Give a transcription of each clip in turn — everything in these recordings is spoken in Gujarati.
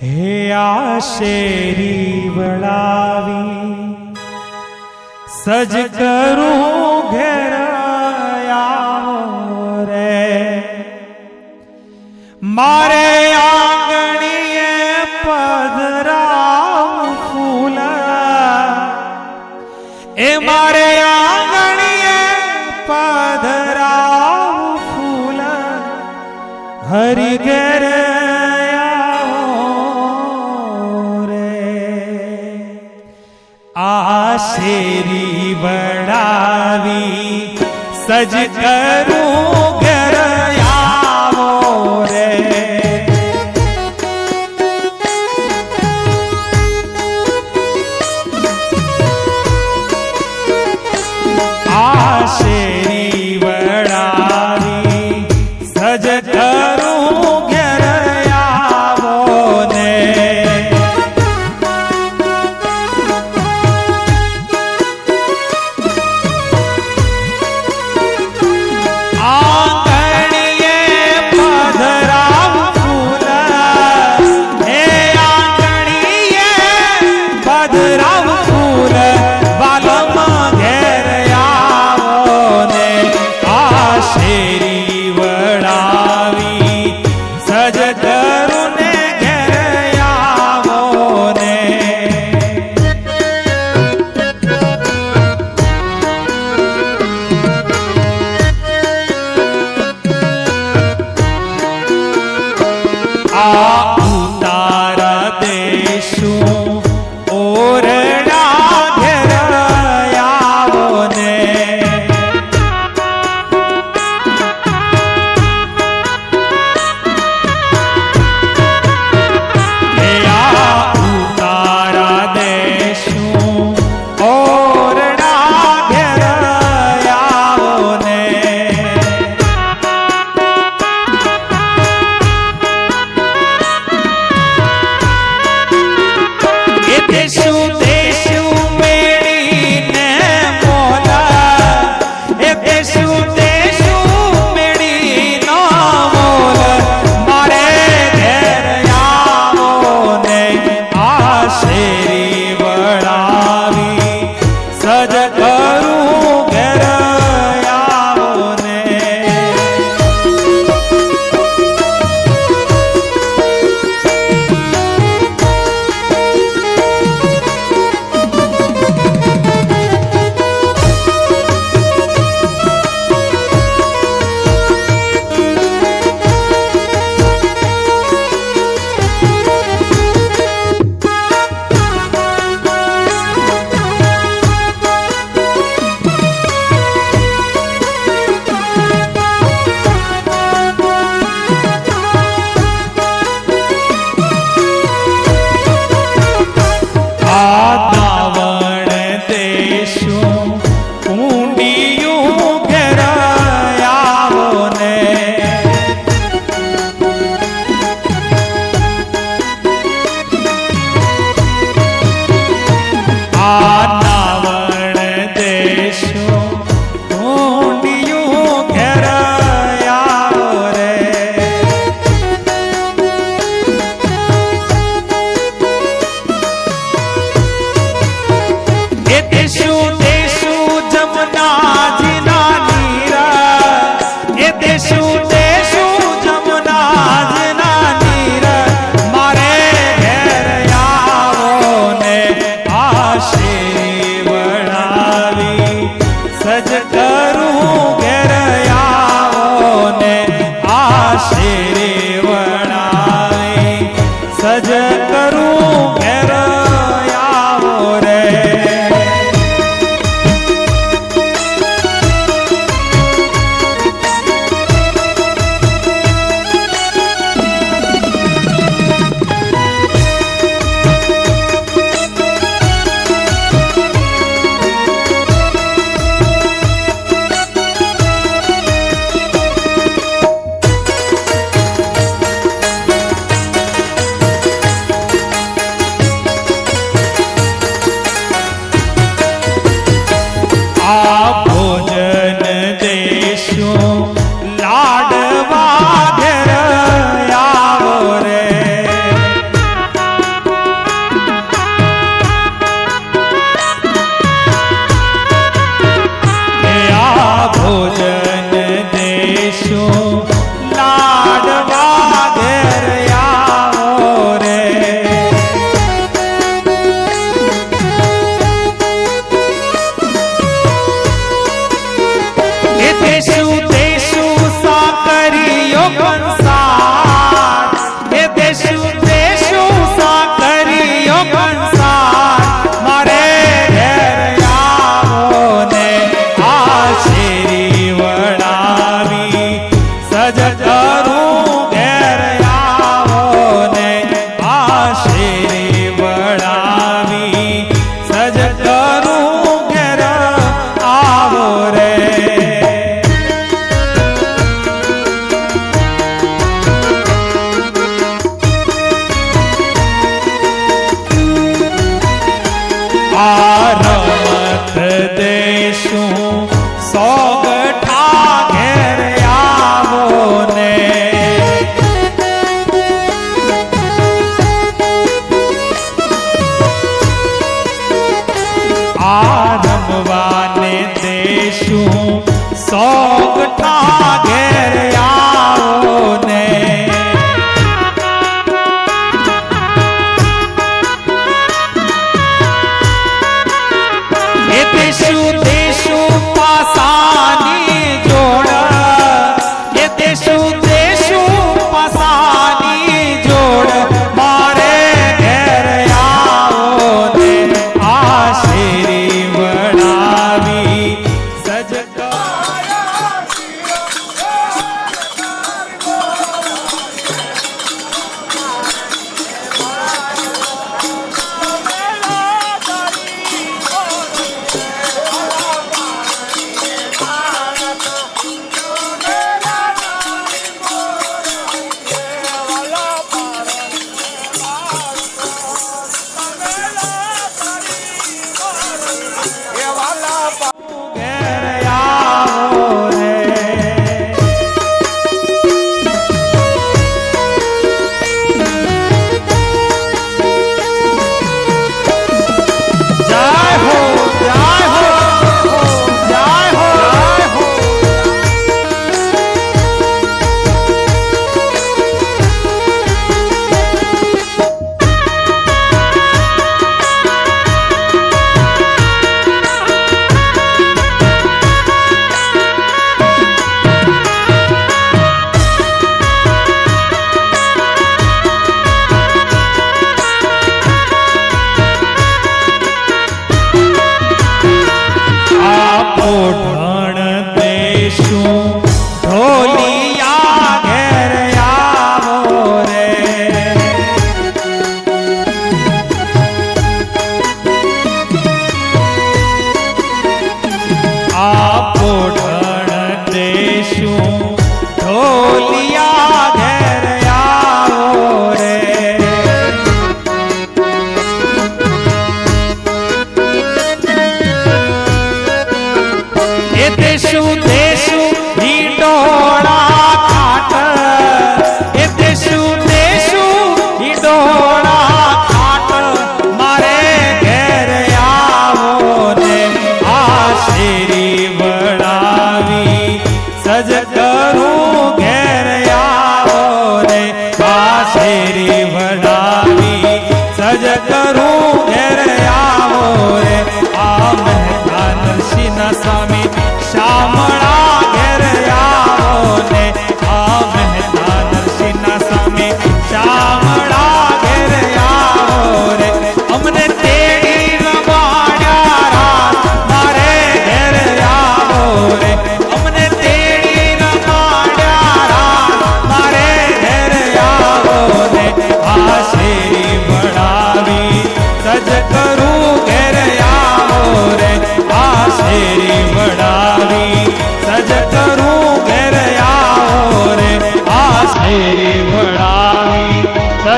હે આ શેરી વળાવી સજ કરું ઘેર આવો રે મારે આંગણીએ પધરાવ ફૂલ એ મારે આંગણીએ પધરાવ ફૂલ હરી ઘેર શેરી વળાવી સજ કરું ઘર આવો રે આ શેરી વળાવી સજ કરું ઘર આવો ને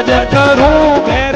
સજ કરું ઘેર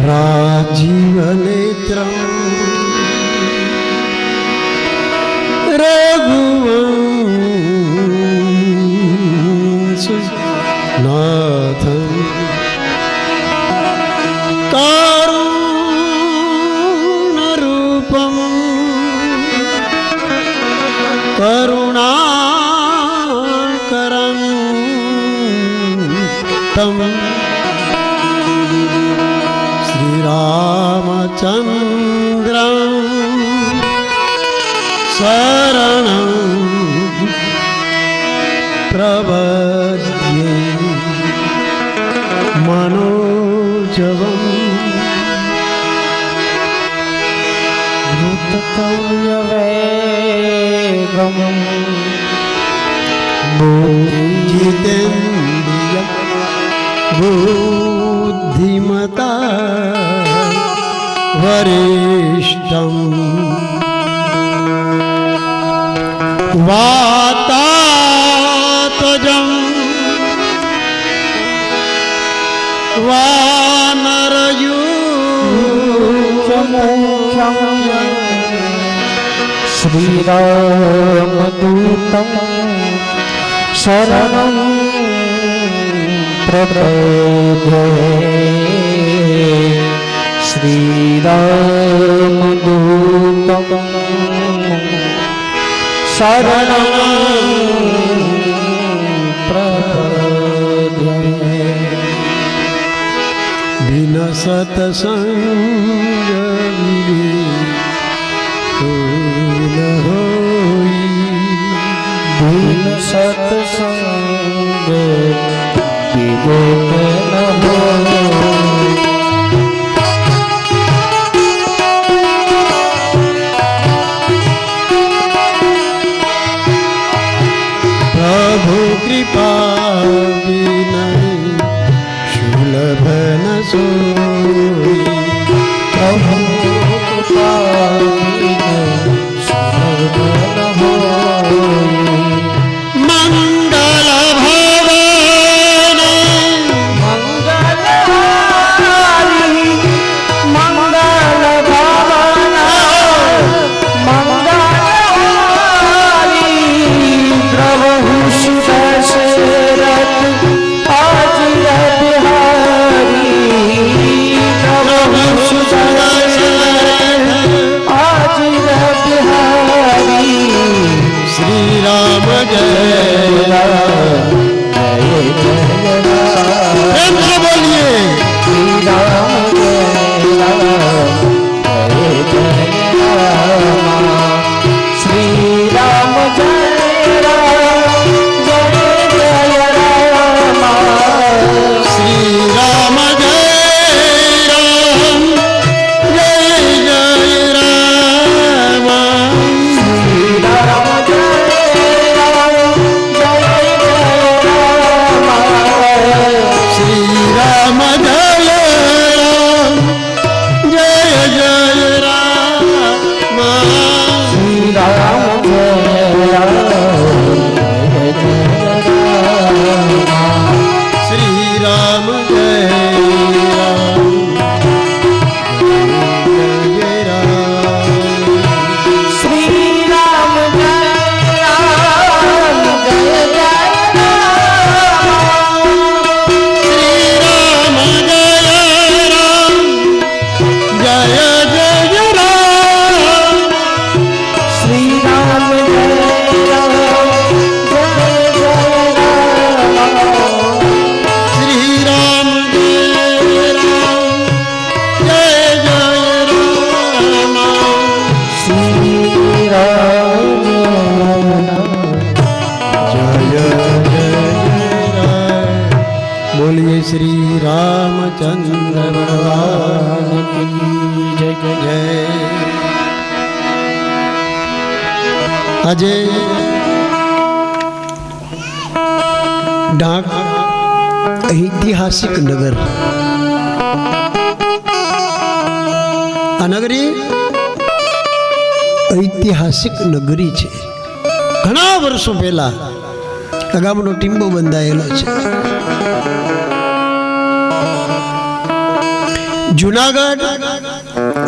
राजीवनेत्रं रघुवंशनाथं कारुण्यरूपं करुणाकरं तं श्रीरामचन्द्रं शरणं प्रपद्ये मनोजवं धृततुल्यवेगं जितेन्द्रियं बुद्धिमता वरिष्ठं वातात्मजं वानरयूथमुख्यं श्रीरामदूतं शरणं प्रपद्ये श्रीरामदूतं शरणं प्रपद्ये बिना सत्संग विवेक न होई, बिन सत्संग विवेक न होई। प्रभु कृपा बिना सुलभ न सोई, प्रभु कृपा बिना सुलभ न होई। मंगल भवन मंगलहारी मंगल भवन मंगलहारी प्रभु सुदशरथ अजिर बिहारी प्रभु सुदशरथ अजिर बिहारी श्री राम जय राम जय जय राम प्रेम से बोलिए श्री राम जय जय राम श्री राम जय जय राम श्री राम जय राम जय जय राम श्री राम जय राम श्री राम जय राम जय जय राम श्री राम जय राम श्री राम जय राम जय राम श्री राम जय राम जय जय राम श्री राम जय राम जय जय राम श्री राम जय राम जय जय राम श्री राम जय राम जय जय राम श्री राम जय जय राम। बोलिए श्री रामचंद्र भगवान की जय जय। આજે ડાંગ ઐતિહાસિક નગર, આ નગરી ઐતિહાસિક નગરી છે. ઘણા વર્ષો પહેલા આ ગામનો ટીંબો બંધાયેલો છે. જુનાગઢ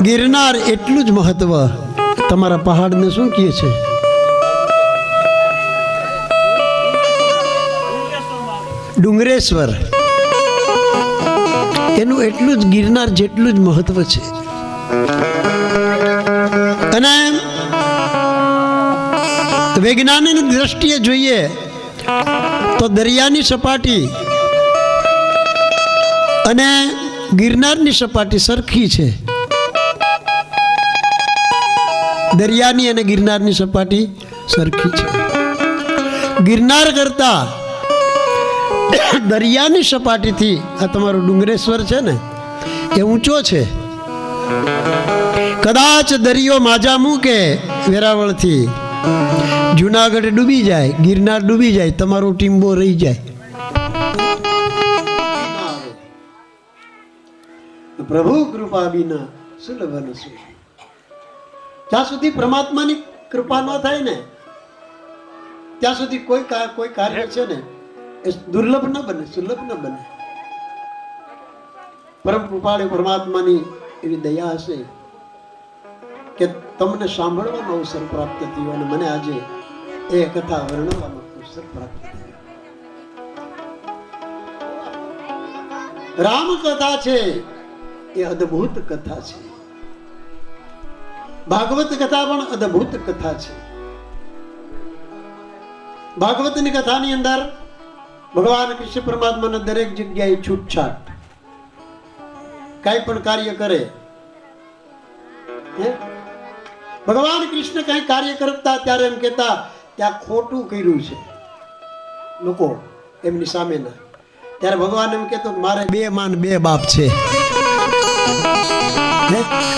ગિરનાર એટલું જ મહત્વ તમારા પહાડને શું કહે છે? ડુંગરેશ્વર. એનું એટલું જ ગિરનાર જેટલું જ મહત્વ છે. અને વૈજ્ઞાનિક દ્રષ્ટિએ જોઈએ તો દરિયાની સપાટી અને ગિરનારની સપાટી સરખી છે. દરિયાની અને ગિરનારની સપાટી સરખી છે. ગિરનાર કરતા દરિયાની સપાટીથી આ તમારું ડુંગરેશ્વર છે ને એ ઊંચો છે. કદાચ દરિયો માજા મૂકે વેરાવળથી, જુનાગઢ ડૂબી જાય, ગિરનાર ડૂબી જાય, તમારો ટીમ્બો રહી જાય. પ્રભુ કૃપા વિના સુલભ નથી. જ્યાં સુધી પરમાત્માની કૃપા ન થાય ને ત્યાં સુધી કોઈ કાર્ય છે ને એ દુર્લભ ન બને, સુલભ ન બને. પરમ કૃપાળુ પરમાત્માની એવી દયા હશે કે તમને સાંભળવાનો અવસર પ્રાપ્ત થયો અને મને આજે એ કથા વર્ણવવાનો અવસર પ્રાપ્ત થયો. રામ કથા છે એ અદ્ભુત કથા છે. ભાગવત કથા પણ અદ્ભુત કથા છે. ભાગવતની કથાની અંદર ભગવાન કૃષ્ણ પરમાત્માના દરેક જગ્યાએ છૂટછાટ, કઈ પણ કાર્ય કરે, ભગવાન કૃષ્ણ કઈ કાર્ય કરતા ત્યારે એમ કહેતા ત્યાં ખોટું કર્યું છે લોકો એમની સામેના, ત્યારે ભગવાન એમ કહેતો મારે 2 માં 2 બાપ છે.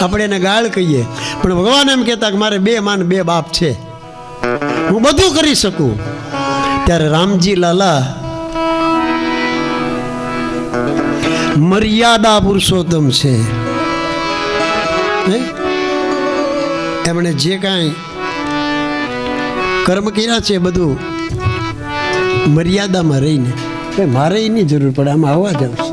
આપણે એને ગાળ કહીએ પણ ભગવાન એમ કહેતા કે મારે 2 માં 2 બાપ છે, હું બધું કરી શકું. ત્યારે રામજી લાલા મર્યાદા પુરુષોત્તમ છે. એમણે જે કાંઈ કર્મ કર્યા છે બધું મર્યાદામાં રહીને. મારે એની જરૂર પડે, આમાં આવવા જ આવશે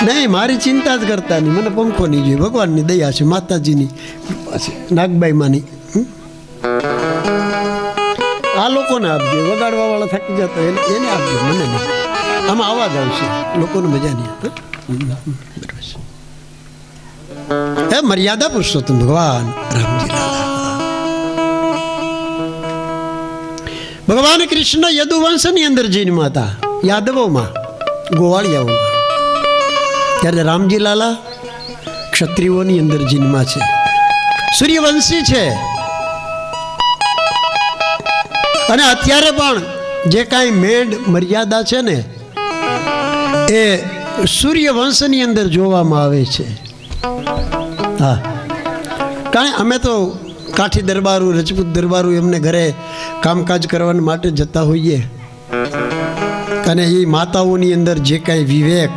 નહીં, મારી ચિંતા જ કરતા નહીં, મને પંખો નહીં જોઈએ. ભગવાનની દયા છે, માતાજીની કૃપા છે, નાગબાઈમાંની. આ લોકોને આપજો, વગાડવા વાળા થાકી જતો એને આપજો, મને નહીં. આમાં અવાજ આવશે, લોકોને મજા નહીં. હે મર્યાદા પુરુષોત્તમ ભગવાન રામજી લાલા. ભગવાન કૃષ્ણ યદુવંશની અંદર જન્મ્યા હતા, યાદવોમાં, ગોવાળિયાઓમાં. ત્યારે રામજી લાલા ક્ષત્રિયોની અંદર જન્મ્યા છે, સૂર્યવંશી છે. અને અત્યારે પણ જે કાંઈ મેંડ મર્યાદા છે ને એ સૂર્યવંશની અંદર જોવામાં આવે છે. હા, કારણ અમે તો કાઠી દરબારું, રજપૂત દરબારું એમને ઘરે કામકાજ કરવા માટે જતા હોઈએ અને એ માતાઓની અંદર જે કાંઈ વિવેક,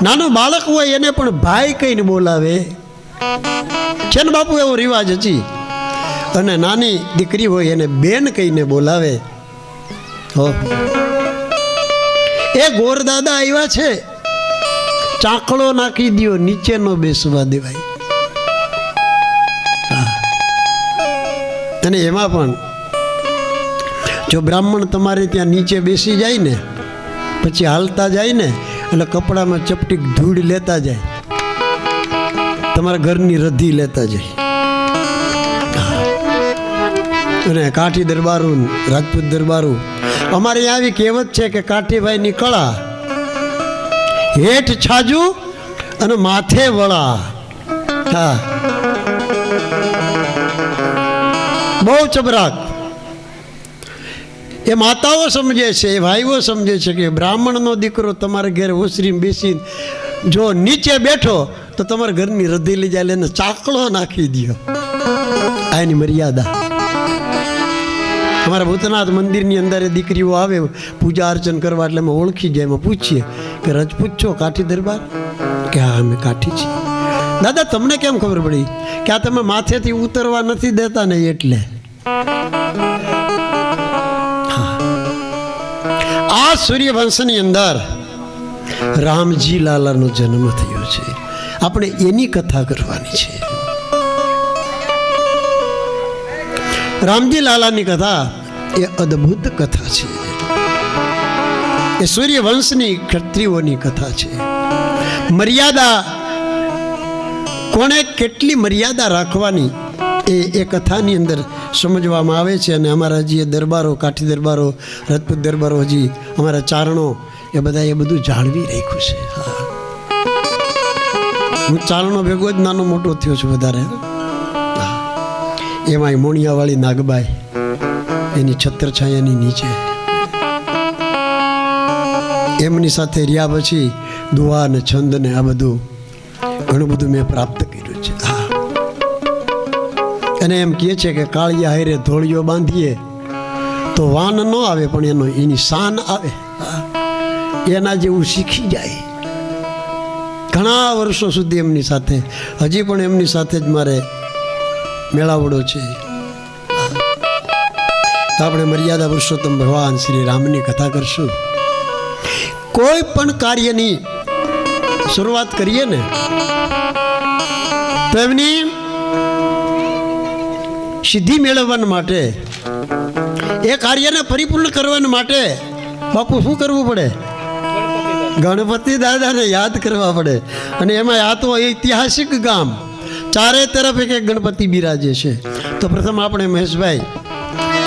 નાનો બાળક હોય એને પણ ભાઈ કહીને બોલાવે છે ને બાપુ, એવો રિવાજ હજી. અને નાની દીકરી હોય એને બેન કહીને બોલાવે. હો, એ ગોરદાદા આવ્યા છે, ચાકડો નાખી દો, નીચે ન બેસવા દેવાય. અને એમાં પણ જો બ્રાહ્મણ તમારે ત્યાં નીચે બેસી જાય ને પછી હાલતા જાય ને એટલે કપડામાં ચપટીક ધૂળ લેતા જાય, તમારા ઘરની રધી લેતા જાય. અને કાઠી દરબારું, રાજપૂત દરબારું, અમારે અહીંયા આવી કહેવત છે કે કાઠીભાઈની કળા હેઠ છાજુ અને માથે વળા. હા, બહુ ચબરાક. એ માતાઓ સમજે છે, એ ભાઈઓ સમજે છે કે બ્રાહ્મણનો દીકરો તમારા ઘરે ઓસરીમાં બેસી જો નીચે બેઠો તો તમારા ઘરની રધી લઈ જાય, એને ચાકડો નાખી દો. આ એની મર્યાદા. અમારા ભૂતનાથ મંદિરની અંદર દીકરીઓ આવે પૂજા અર્ચન કરવા, એટલે અમે ઓળખી જાય, એમાં પૂછીએ કે રજપૂત છો, કાઠી દરબાર? કે હા અમે કાઠી છીએ. દાદા તમને કેમ ખબર પડી? કે આ તમે માથેથી ઉતરવા નથી દેતા ને એટલે. આ સૂર્યવંશની અંદર રામજી લાલાનો જન્મ થયો છે. આપણે એની કથા કરવાની છે. રામજી લાલાની કથા એ અદ્ભુત કથા છે. એ સૂર્યવંશની ક્ષત્રિયોની કથા છે. મર્યાદા કોણે કેટલી મર્યાદા રાખવાની એ કથાની અંદર સમજવામાં આવે છે. અને અમારા જે દરબારો, કાઠી દરબારો, રાજપૂત દરબારો, હજી અમારા ચારણો, એ બધા એ બધું જાળવી રાખ્યું છે. હા, હું ચારણો ભેગો જ નાનો મોટો થયો છું વધારે. એમાંય મોણિયાવાળી નાગબાઈ એની છત્રછાયાની નીચે એમની સાથે રહ્યા પછી દુઆ ને છંદ ને આ બધું ઘણું બધું મેં પ્રાપ્ત કર્યું છે. હા, અને એમ કહે છે કે કાળિયા હારે ધોળિયો બાંધીએ તો વાન ન આવે, પણ એની શાન આવે. એના જેવું શીખી જાય. ઘણા વર્ષો સુધી એમની સાથે, હજી પણ એમની સાથે જ મારે મેળાવડો છે. તો આપણે મર્યાદા પુરુષોત્તમ ભગવાન શ્રી રામની કથા કરશું. કોઈ પણ કાર્યની શરૂઆત કરીએ ને તો એમની સિદ્ધિ મેળવવા માટે, એ કાર્યને પરિપૂર્ણ કરવા માટે બાપુ શું કરવું પડે? ગણપતિ દાદાને યાદ કરવા પડે. અને એમાં આ તો ઐતિહાસિક ગામ, ચારે તરફ એક એક ગણપતિ બિરાજે છે. તો પ્રથમ આપણે મહેશભાઈ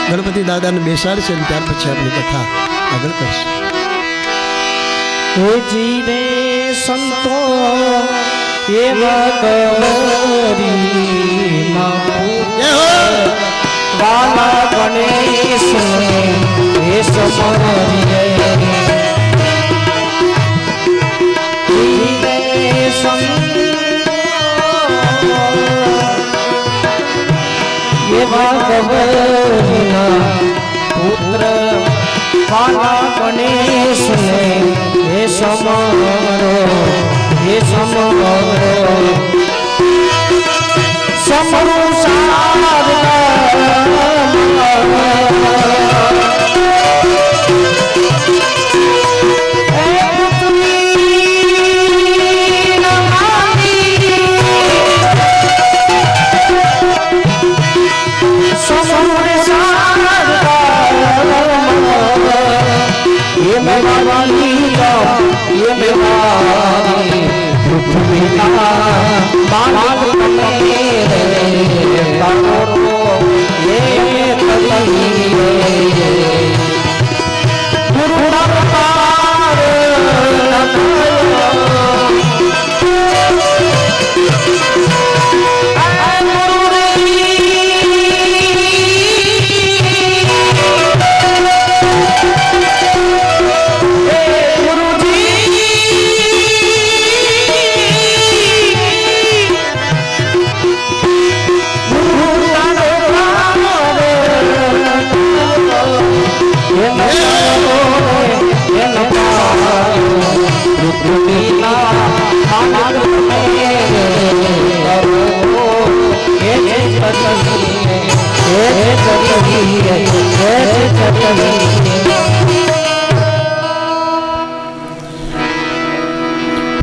ગણપતિ દાદાને બેસાડશે અને ત્યાર પછી આપણી કથા આગળ કરશું. હે જીને સંતો એવા ગૌરી વાલા ગણેશ હે સમરીએ જીને સંતો એવા ગૌરીના પુત્ર વાલા ગણેશ હે સમરો હે સમરો સમરો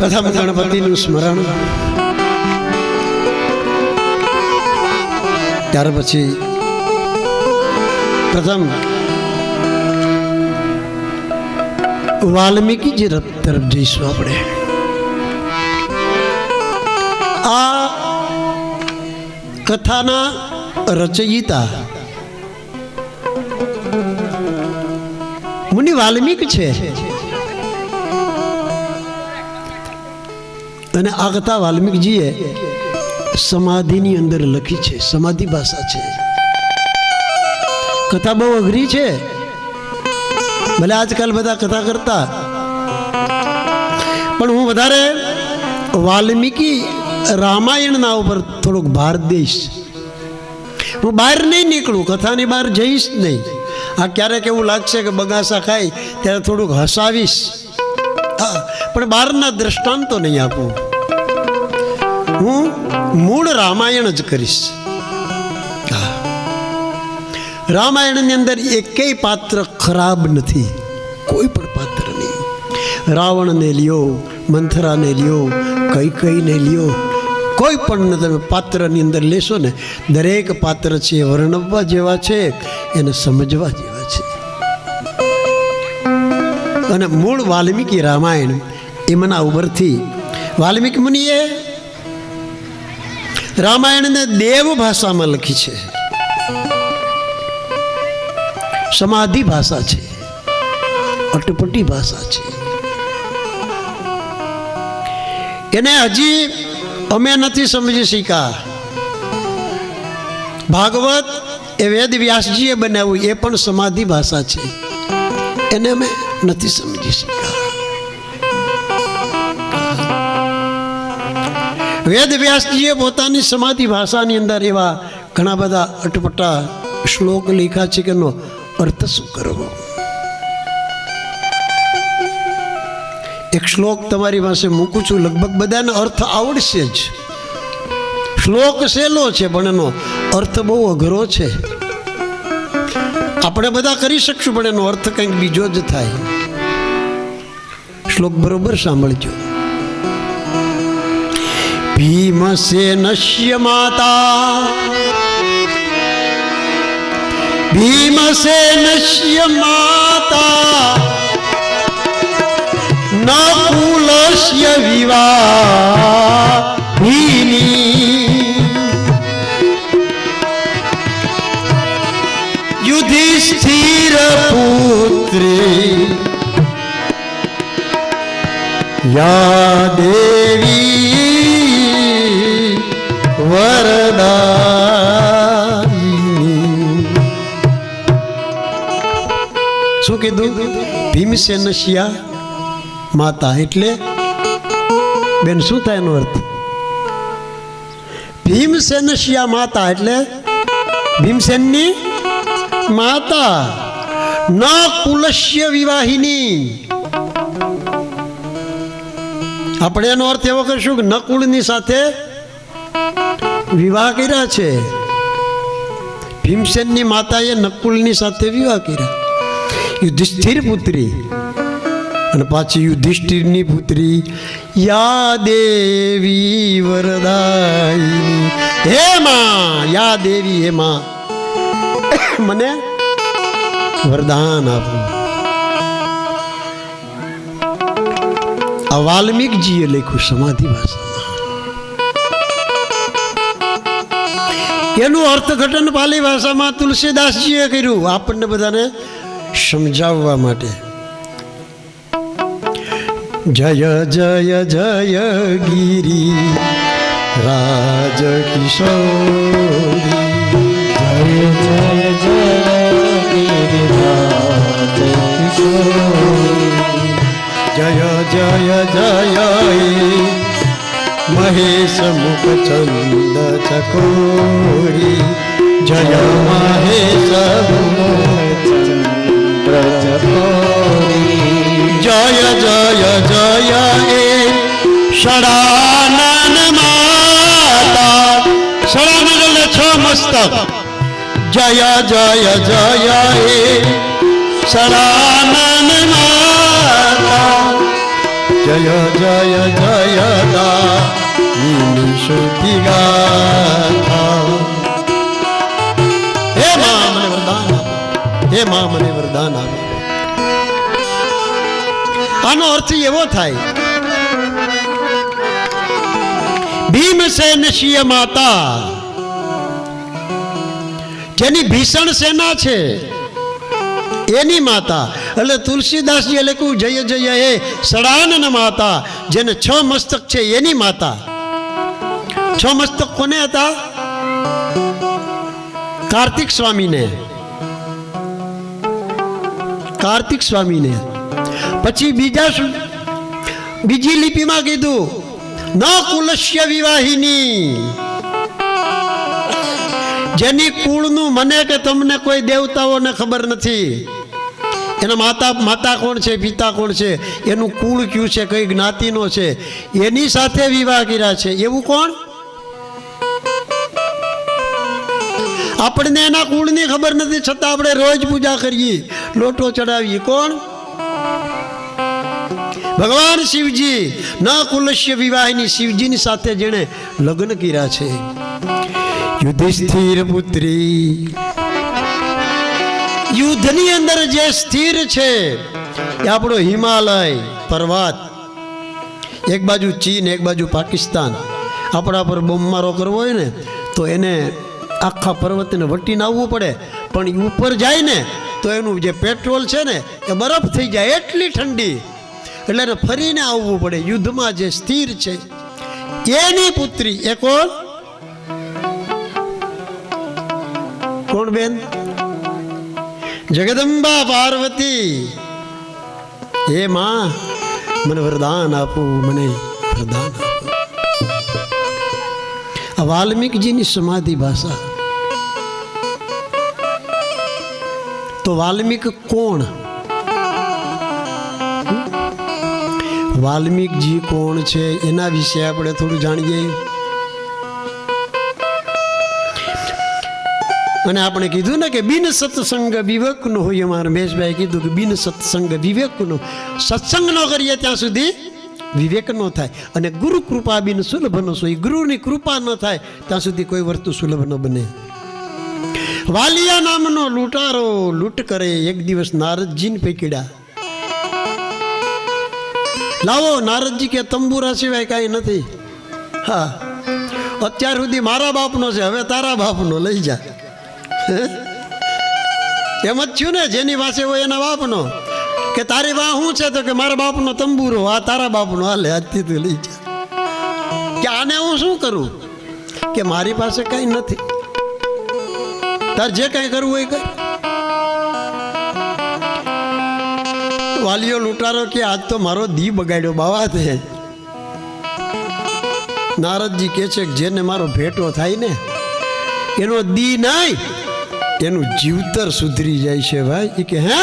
પ્રથમ ગણપતિનું સ્મરણ, ત્યાર પછી પ્રથમ વાલ્મીકી તરફ જઈશું આપણે. આ કથાના રચયિતા મુનિ વાલ્મીકી છે. અને આ કથા વાલ્મીકીજીએ સમાધિની અંદર લખી છે. સમાધિ ભાષા છે. કથા બહુ અઘરી છે. ભલે આજકાલ બધા કથા કરતા, પણ હું વધારે વાલ્મીકી રામાયણના ઉપર થોડોક ભાર દઈશ. હું બહાર નહીં નીકળું, કથાની બહાર જઈશ નહીં. આ ક્યારેક એવું લાગશે કે બગાસા ખાય ત્યારે થોડુંક હસાવીશ, પણ બહારના દ્રષ્ટાંતો નહીં આપું. હું મૂળ રામાયણ જ કરીશ. રામાયણની અંદર એકેય પાત્ર ખરાબ નથી, કોઈ પણ પાત્ર નહીં. રાવણને લ્યો, મંથરાને લ્યો, કૈકેયીને લ્યો, કોઈ પણ તમે પાત્રની અંદર લેશો ને, દરેક પાત્ર છે વર્ણવવા જેવા છે, એને સમજવા જેવા છે. અને મૂળ વાલ્મીકી રામાયણ એમના ઉપરથી વાલ્મીકી મુનિએ રામાયણને દેવ ભાષામાં લખી છે, સમાધિ ભાષા છે, અટપટી ભાષા છે. એને હજી અમે નથી સમજી શક્યા. ભાગવત એ વેદ વ્યાસજીએ બનાવ્યું, એ પણ સમાધિ ભાષા છે, એને અમે નથી સમજી શક્યા. વેદ વ્યાસજીએ પોતાની સમાધિ ભાષાની અંદર એવા ઘણા બધા અટપટા શ્લોક લખ્યા છે કે એનો અર્થ શું કરવો. એક શ્લોક તમારી પાસે મૂકું છું, લગભગ બધાને અર્થ આવડશે જ. શ્લોક સહેલો છે પણ એનો અર્થ બહુ અઘરો છે. આપણે બધા કરી શકશું પણ એનો અર્થ કંઈક બીજો જ થાય. શ્લોક બરોબર સાંભળજો. ભીમસેનસ્ય માતા, ભીમસેનસ્ય માતા નકુલસ્ય વિવાહિની, યુધિષ્ઠિર પુત્રી યા દેવી વરદાયિની. શું કીધું? ભીમસેનસ્યા માતા એટલે બેન શું થાય એનો અર્થ? ભીમસેનસ્યા માતા એટલે ભીમસેનની માતા. ન કુલસ્ય વિવાહિની. આપણે એનો અર્થ એવો કરશું કે નકુળની સાથે વિવાહ કર્યા છે. ભીમસેનની માતાએ નકુલની સાથે વિવાહ કર્યા. યુધિષ્ઠિર પુત્રી અને પાછી યુધિષ્ઠિરની પુત્રી યા દેવી વરદાયિની. હે માં, યા દેવી, હે માં, મને વરદાન આપો. આ વાલ્મીકજીએ લખ્યું સમાધિ ભાષામાં. એનું અર્થઘટન પાલી ભાષામાં તુલસીદાસજીએ કર્યું, આપણને બધાને સમજાવવા માટે. જય જય જય ગિરી રાજ કિશોરી, જય જય જય ગિરિરાજ કિશોરી, જય જય જય મહેશ મુખચંદ ચકોરી, જય મહેશ મુખચંદ્ર ચકોરી, જય જય જય એ ષડાનન માતા. ષડાનન એટલે છ મસ્તક. જય જય જય એ ષડાનન માતા. જય જય જય દાયિની શ્રુતિ ગાથા. હે મા મને વરદાન આપો, હે મા મને વરદાન આપો. આનો અર્થ એવો થાય, ભીમસેનસ્ય માતા જેની ભીષણ સેના છે એની માતા. એટલે તુલસીદાસજીએ લખ્યું જય જય હે ષડાનન માતા, જેને છ મસ્તક છે એની માતા. છ મસ્તક કોને હતા? કાર્તિક સ્વામીને, કાર્તિક સ્વામીને. પછી બીજી લિપિમાં કીધું ન કુલસ્ય વિવાહિની, જેની કુળનું મને કે તમને કોઈ દેવતાઓને ખબર નથી. એના માતા કોણ છે, પિતા કોણ છે, એનું કુળ કયું છે, કઈ જ્ઞાતિનો છે, એની સાથે વિવાહ કર્યા છે. એવું કોણ? આપણને એના કુળની ખબર નથી, છતાં આપણે રોજ પૂજા કરીએ, લોટો ચડાવીએ. કોણ? ભગવાન શિવજી ન કુલસ્ય વિવાહની શિવજીની સાથે જેણે લગ્ન કર્યા છે. યુધિષ્ઠિર પુત્રી, યુદ્ધની અંદર જે સ્થિર છે એ આપણો હિમાલય પર્વત, એક બાજુ ચીન એક બાજુ પાકિસ્તાન. આપણા પર બોમ્બમારો કરવો હોય ને તો એને આખા પર્વતને વટીને આવવું પડે, પણ ઉપર જાય ને તો એનું જે પેટ્રોલ છે ને એ બરફ થઈ જાય, એટલી ઠંડી, એટલે એને ફરીને આવવું પડે. યુદ્ધમાં જે સ્થિર છે એની પુત્રી એ કોણ? કોણ બેન? જગદંબા પાર્વતી. હે માં, મને વરદાન આપો, મને વરદાન આપો. આ વાલ્મીકજીની સમાધિ ભાષા. તો વાલ્મીક કોણ? વાલ્મીકજી કોણ છે એના વિશે આપણે થોડું જાણીએ. અને આપણે કીધું ને કે બિન સત્સંગ વિવેકનો હોય. અમારા મેશભાઈ કીધું કે બિન સત્સંગ વિવેકનો, સત્સંગ ન કરીએ ત્યાં સુધી વિવેક ન થાય. અને ગુરુ કૃપા બિન સુલભ ન સોય, ગુરુની કૃપા ન થાય ત્યાં સુધી કોઈ વસ્તુ સુલભ ન બને. વાલિયા નામનો લૂંટારો લૂંટ કરે, એક દિવસ નારદજીને પકડ્યા. લાવો, નારદજી કે તંબુરા સિવાય કાંઈ નથી. હા, અત્યાર સુધી મારા બાપનો છે, હવે તારા બાપનો લઈ જા. એમ જ થયું ને, જેની પાસે હોય એના બાપનો. કે તારી વાહ શું છે? તો કે મારા બાપનો તંબુરો. આ તારા બાપનો, હાલે આજથી તું લઈ જા. કે આને હું શું કરું? કે મારી પાસે કઈ નથી, તાર જે કઈ કરવું હોય કર. વાલીઓ લૂંટારો કે આજ તો મારો દી બગાડ્યો બાવા તે. નારદજી કે છે કે જેને મારો ભેટો થાય ને એનો દી નહીં, એનું જીવતર સુધરી જાય છે ભાઈ. એ કે હે,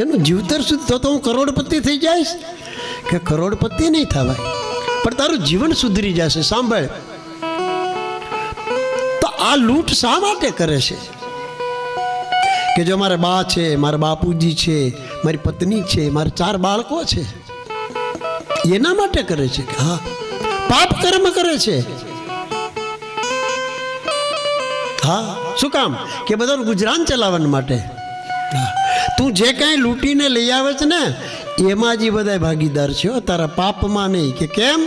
એનું જીવતર તો હું કરોડપતિ થઈ જઈશ? કે કરોડપતિ નહીં થવાય, પણ તારું જીવન સુધરી જશે. સાંભળ, તો આ લૂંટ શા માટે કરે છે? કે જો મારા બા છે, મારા બાપુજી છે, મારી પત્ની છે, મારા 4 બાળકો છે, એના માટે કરે છે. કે હા, પાપ કર્મ કરે છે. હા, શું કામ? કે બધાનું ગુજરાન ચલાવવા માટે. તું જે કાંઈ લૂંટીને લઈ આવે છે ને એમાં જ બધા ભાગીદાર છે, તારા પાપમાં નહીં. કે કેમ?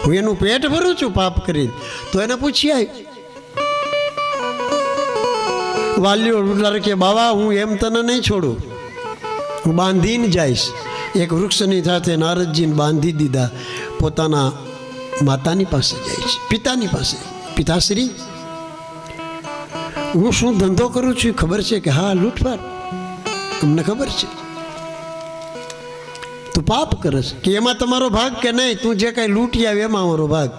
હું એનું પેટ ભરું છું પાપ કરીને. તો એને પૂછી આવી. વાલીઓ લૂંટાર કે બાવા, હું એમ તને નહીં છોડું, હું બાંધીને જઈશ. એક વૃક્ષની સાથે નારદજીને બાંધી દીધા. પોતાના માતાની પાસે જાય છે, પિતાની પાસે. પિતાશ્રી, હું શું ધંધો કરું છું ખબર છે? કે હા, લૂંટફાટ. તમને ખબર છે તું પાપ કરસ. કે એમાં તમારો ભાગ? કે નહીં, તું જે કાંઈ લૂંટી આવે એમાં અમારો ભાગ.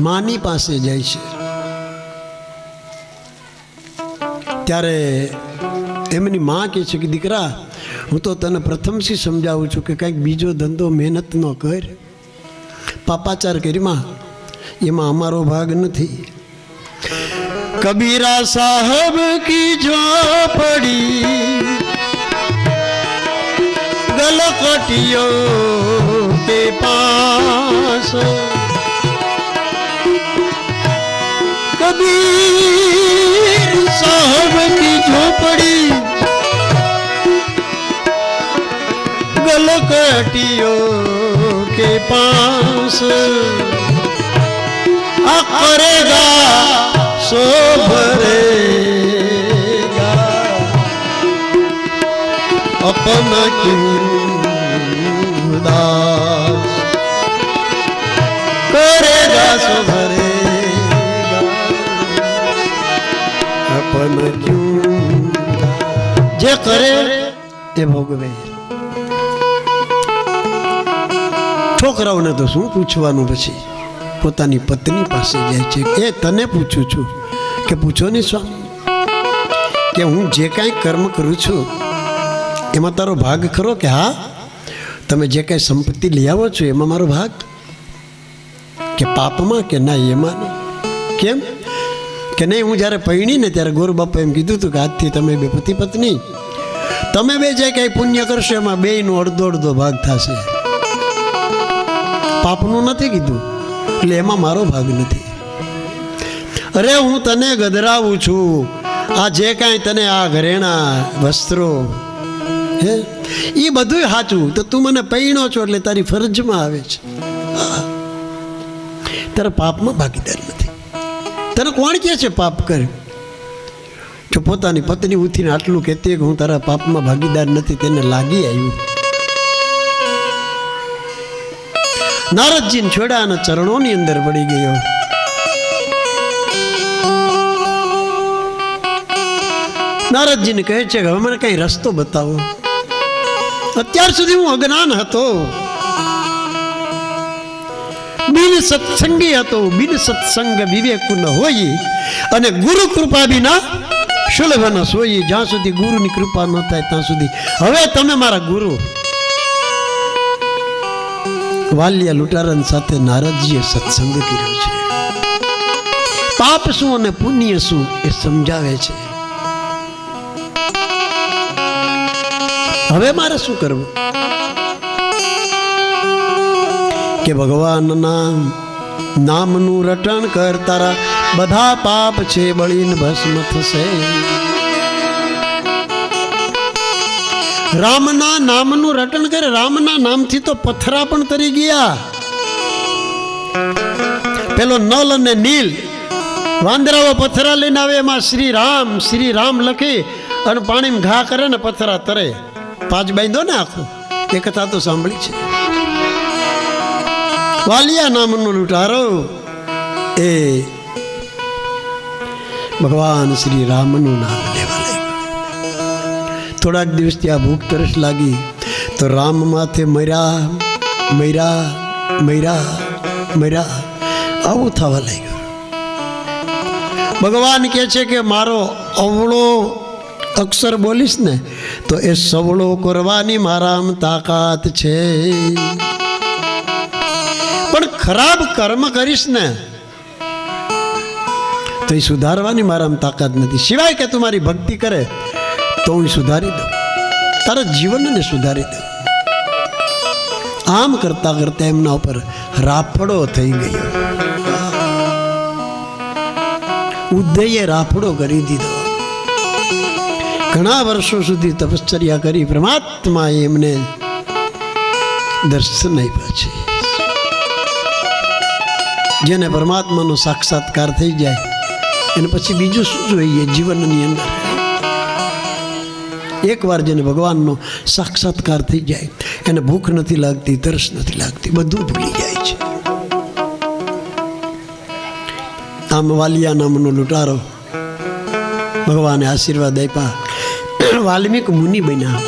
માની પાસે જાય છે. ત્યારે એમની માં કહે છે કે દીકરા, હું તો તને પ્રથમથી સમજાવું છું કે કંઈક બીજો ધંધો મહેનત ન કર. પાપાચાર કરીમાં એમાં અમારો ભાગ નથી. કબીરા સાહબ કી ઝોપડી ગલકટિયો કે પાસ, कबीर साहब की झोपड़ी गलकटियों के पास करेगा सो भरेगा अपना क्यों दास करेगा सो भरेगा अपना क्यों जे करे એ ભોગવે. છોકરાઓને તો શું પૂછવાનું, પછી પોતાની પત્ની પાસે જાય છે. એ તને પૂછું છું કે પૂછો ને સ્વામી કે હું જે કાંઈ કર્મ કરું છું એમાં તારો ભાગ ખરો? કે હા, તમે જે કાંઈ સંપત્તિ લઈ આવો છો એમાં મારો ભાગ? કે પાપમાં? કે ના એમાં નહીં. કેમ? કે નહીં, હું જ્યારે પૈણી ને ત્યારે ગોર બાપા એમ કીધું હતું કે આજથી તમે બે પતિ પત્ની તમે બે જે કંઈ પુણ્ય કરશો એમાં બેયનો અડધો અડધો ભાગ થશે. પાપનું નથી કીધું, એટલે એમાં મારો ભાગ નથી. અરે હું તને ગધરાવું છું, આ જે કાંઈ તને આ ઘરેણા વસ્ત્રો હે એ બધું સાચું, તો તું મને પૈણો છો એટલે તારી ફરજમાં આવે છે. તારા પાપમાં ભાગીદાર નથી. તને કોણ કહે છે પાપ કર? જો પોતાની પત્ની ઉઠીને આટલું કહેતી કે હું તારા પાપમાં ભાગીદાર નથી, તેને લાગી આવ્યું. નારદજીને છોડ્યા અને ચરણોની અંદર પડી ગયો. નારદજીને કહે છે કે હવે મને કઈ રસ્તો બતાવો. અત્યાર સુધી હું અજ્ઞાન હતો, બિન સત્સંગી હતો, બિન સત્સંગ વિવેક ન હોય અને ગુરુ કૃપા વિના સુલભ ન સોઈ. જ્યાં સુધી ગુરુની કૃપા ન થાય ત્યાં સુધી હવે તમે મારા ગુરુ. વાલિયા લુટારન સાથે નારદજીએ સત્સંગ કર્યો છે. પાપ શું અને પુણ્ય શું એ સમજાવે છે. હવે મારે શું કરવું? કે ભગવાનના નામનું રટણ કર, તારા બધા પાપ છે બળીને ભસ્મ થશે. રામના નામનું રટણ કરે. રામના નામથી તો પથરા પણ તરી ગયા. પેલો નલ અને નીલ વાંદરાઓ પથરા લઈને આવે, એમાં શ્રી રામ લખી અને પાણીમાં ઘા કરે ને પથરા તરે. પાંચ બાંધો ને આખું. એ કથા તો સાંભળી છે. વાલિયા નામનો લૂંટારો એ ભગવાન શ્રી રામનું નામ લેવા લાગ્યો. થોડાક દિવસ ત્યાં ભૂખ તરસ લાગી તો રામ માથે મર્યા મર્યા મર્યા મર્યા આવું થવા લાગ્યું. ભગવાન કહે છે કે મારો અવળો અક્ષર બોલીશ ને તો એ સવળો કરવાની મારામાં તાકાત છે, પણ ખરાબ કર્મ કરીશ ને તો એ સુધારવાની મારામાં તાકાત નથી. સિવાય કે તું મારી ભક્તિ કરે તો હું સુધારી દઉં, તારા જીવનને સુધારી દઉં. આમ કરતા કરતા એમના ઉપર રાફડો થઈ ગયો. ઉદયે રાફડો કરી દીધો. ઘણા વર્ષો સુધી તપશ્ચર્યા કરી પરમાત્માએ એમને દર્શન આપ્યા છે. જેને પરમાત્માનો સાક્ષાત્કાર થઈ જાય એને પછી બીજું શું જોઈએ જીવનની અંદર? એકવાર જેને ભગવાનનો સાક્ષાત્કાર થઈ જાય એને ભૂખ નથી લાગતી, તરસ નથી લાગતી, બધું ભૂલી જાય છે. આમ વાલિયા નામનો લૂંટારો ભગવાને આશીર્વાદ આપ્યા. વાલ્મીક મુનિ બન્યા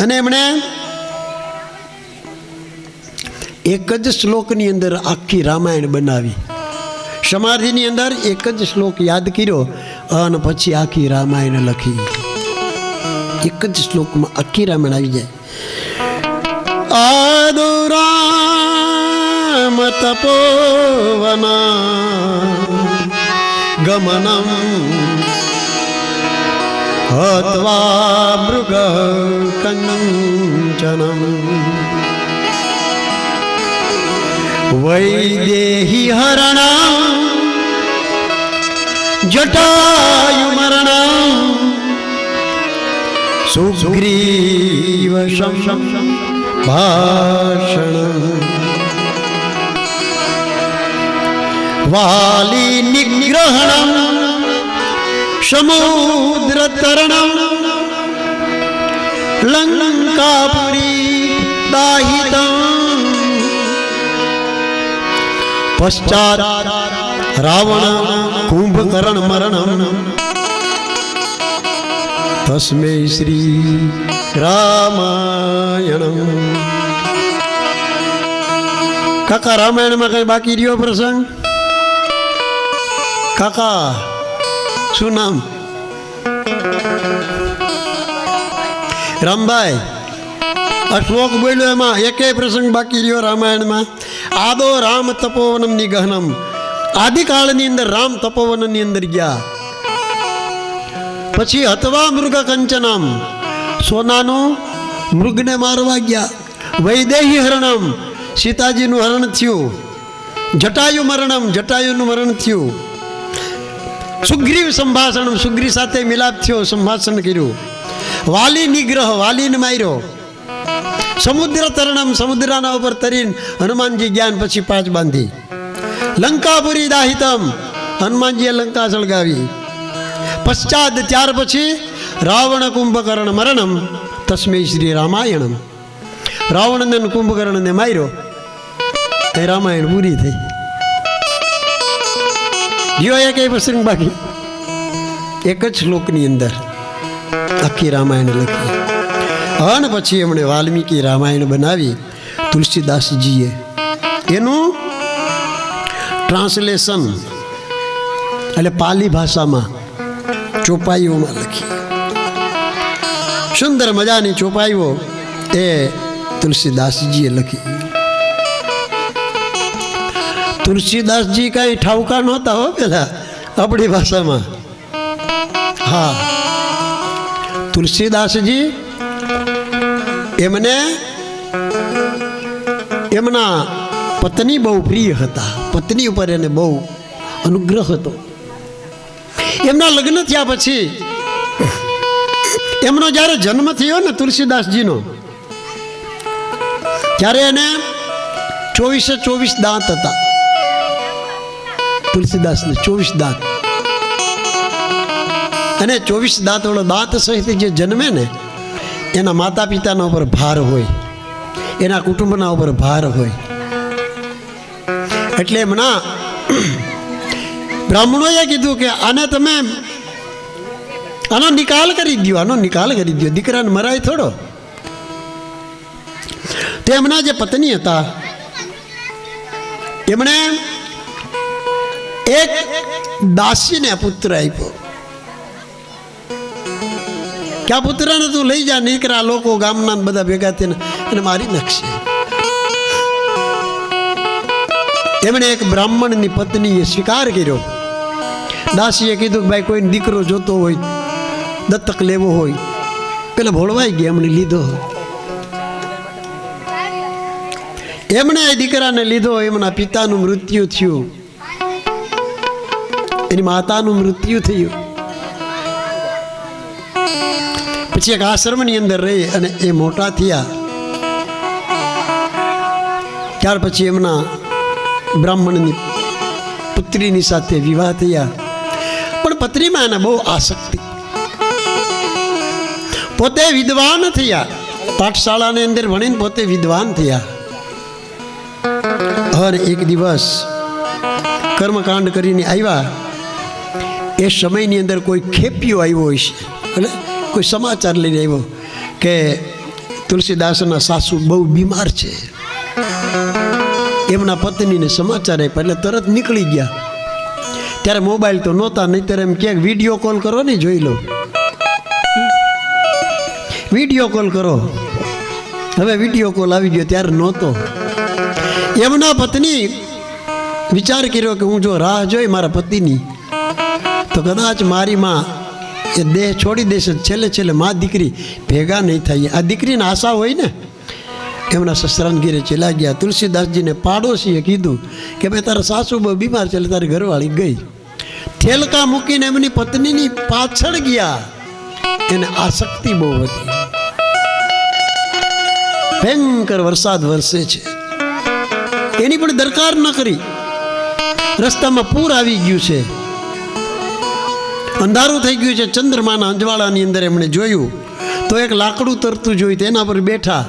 અને એમણે એક જ શ્લોકની અંદર આખી રામાયણ બનાવી. સમાધિની અંદર એક જ શ્લોક યાદ કર્યો અને પછી આખી રામાયણ લખી. એક જ શ્લોકમાં આખી રામાયણ આવી જાય. આદો રામ તપોવના ગમનમ હત્વા મૃગ કંચનમ વૈદેહી હરણા જટાયુ મરણા સુગ્રીવ ભાષણ વાલી નિગ્રહણ સમુદ્ર તરણ લંકાપુરી દાહિતં પશ્ચાત રાવણ કુંભકર્ણ મરણ તસ્મે શ્રી રામાયણ. કાકા રામાયણમાં કઈ બાકી રહ્યો પ્રસંગ? કાકા શું નામ? રામભાઈ. આ શ્લોક બોલ્યો એમાં એકેય પ્રસંગ બાકી રહ્યો રામાયણમાં? આદો રામ તપોવનમ નિગહનમ. આદિકાળની અંદર રામ તપોવનની અંદર ગયા. પછી હતવા મૃગ કંચનમ, સોનાનું મૃગને મારવા ગયા. વૈદેહી હરણમ, સીતાજીનું હરણ થયું. જટાયુ મરણમ, જટાયુનું મરણ થયું. સુગ્રીવ સંભાષણ, સુગ્રીવ સાથે મિલાપ થયો, સંભાષણ કર્યું. વાલી નિગ્રહ, વાલીને માર્યો. સમુદ્ર તરણમ, સમુદ્રના ઉપર તરીને હનુમાનજી જ્ઞાન પછી 5 બાંધી. લંકાપુરી દાહિતમ, હનુમાનજીએ લંકા સળગાવી. પશ્ચાત ત્યાર પછી રાવણ કુંભકર્ણ મરણમ તસ્મૈ શ્રી રામાયણમ, રાવણને કુંભકર્ણને માર્યો એ રામાયણ પૂરી થઈ. જો એક પ્રસંગ બાકી, એક જ શ્લોકની અંદર આખી રામાયણ લખી. અને પછી એમણે વાલ્મીકી રામાયણ બનાવી તુલસીદાસજીએ. એનું ટ્રાન્સલેશન એટલે પાલી ભાષામાં ચોપાઈઓમાં લખી. સુંદર મજાની ચોપાઈઓ એ તુલસીદાસજીએ લખી. તુલસીદાસજી કાંઈ ઠાવકા નહોતા હો પેલા આપણી ભાષામાં. હા, તુલસીદાસજી એમને એમના પત્ની બહુ પ્રિય હતા. પત્ની ઉપર એને બહુ અનુગ્રહ હતો. એમના લગ્ન થયા પછી એમનો જ્યારે જન્મ થયો ને તુલસીદાસજીનો, ત્યારે એને 24 દાંત હતા. તુલસીદાસને 24 દાંત. અને 24 દાંત વાળો દાંત સહિત જે જન્મે ને એના માતા પિતાના ઉપર ભાર હોય, એના કુટુંબના ઉપર ભાર હોય. એટલે એમના બ્રાહ્મણોએ કીધું કે આને તમે આનો નિકાલ કરી દો, આનો નિકાલ કરી દો, દીકરાને મરાય થોડો. તો એમના જે પત્ની હતા એમણે એક દાસીને પુત્ર આપ્યો કે આ પુત્રને તું લઈ જા, નીકળા લોકો ગામના બધા ભેગા થઈને એને મારી નાખશે. એમણે એક બ્રાહ્મણની પત્નીએ સ્વીકાર કર્યો. દાસીએ કીધું કે ભાઈ કોઈને દીકરો જોતો હોય, દત્તક લેવો હોય, પેલા ભોળવાઈ ગયા, એમણે લીધો. એમણે એ દીકરાને લીધો. એમના પિતાનું મૃત્યુ થયું, એની માતાનું મૃત્યુ થયું. પછી એક આશ્રમની અંદર રહી અને એ મોટા થયા. ત્યાર પછી એમના બ્રાહ્મણની પુત્રીની સાથે વિવાહ થયા. પણ પત્નીમાં એને બહુ આસક્તિ. પોતે વિદ્વાન થયા, પાઠશાળાની અંદર ભણીને પોતે વિદ્વાન થયા. હર એક દિવસ કર્મકાંડ કરીને આવ્યા. એ સમયની અંદર કોઈ ખેપિયો આવ્યો હોય છે, એટલે કોઈ સમાચાર લઈને આવ્યો કે તુલસીદાસના સાસુ બહુ બીમાર છે. એમના પત્નીને સમાચાર આપ્યા એટલે તરત નીકળી ગયા. ત્યારે મોબાઈલ તો નહોતા, નહીંતર એમ ક્યાંક વિડીયો કોલ કરો ને, જોઈ લો, વિડીયો કોલ કરો. હવે વિડીયો કોલ આવી ગયો, ત્યારે નહોતો. એમના પત્ની વિચાર કર્યો કે હું જો રાહ જોઈ મારા પતિની તો કદાચ મારી માં એ દેહ છોડી દેશે, છેલ્લે છેલ્લે મા દીકરી ભેગા નહીં થાય. આ દીકરીને આશા હોય ને. એમના સસરાને ઘેરે ચલા ગયા. તુલસીદાસજીને પાડોશીએ કીધું કે ભાઈ તારા સાસુ બહુ બીમાર છે, એટલે તારી ઘરવાળી ગઈ. થેલકા મૂકીને એમની પત્નીની પાછળ ગયા. એને આસક્તિ બહુ હતી. ભયંકર વરસાદ વરસે છે, એની પણ દરકાર ન કરી. રસ્તામાં પૂર આવી ગયું છે, અંધારું થઈ ગયું છે. ચંદ્રમાના અંજવાળાની અંદર એમણે જોયું તો એક લાકડું તરતું જોયું, તેના પર બેઠા.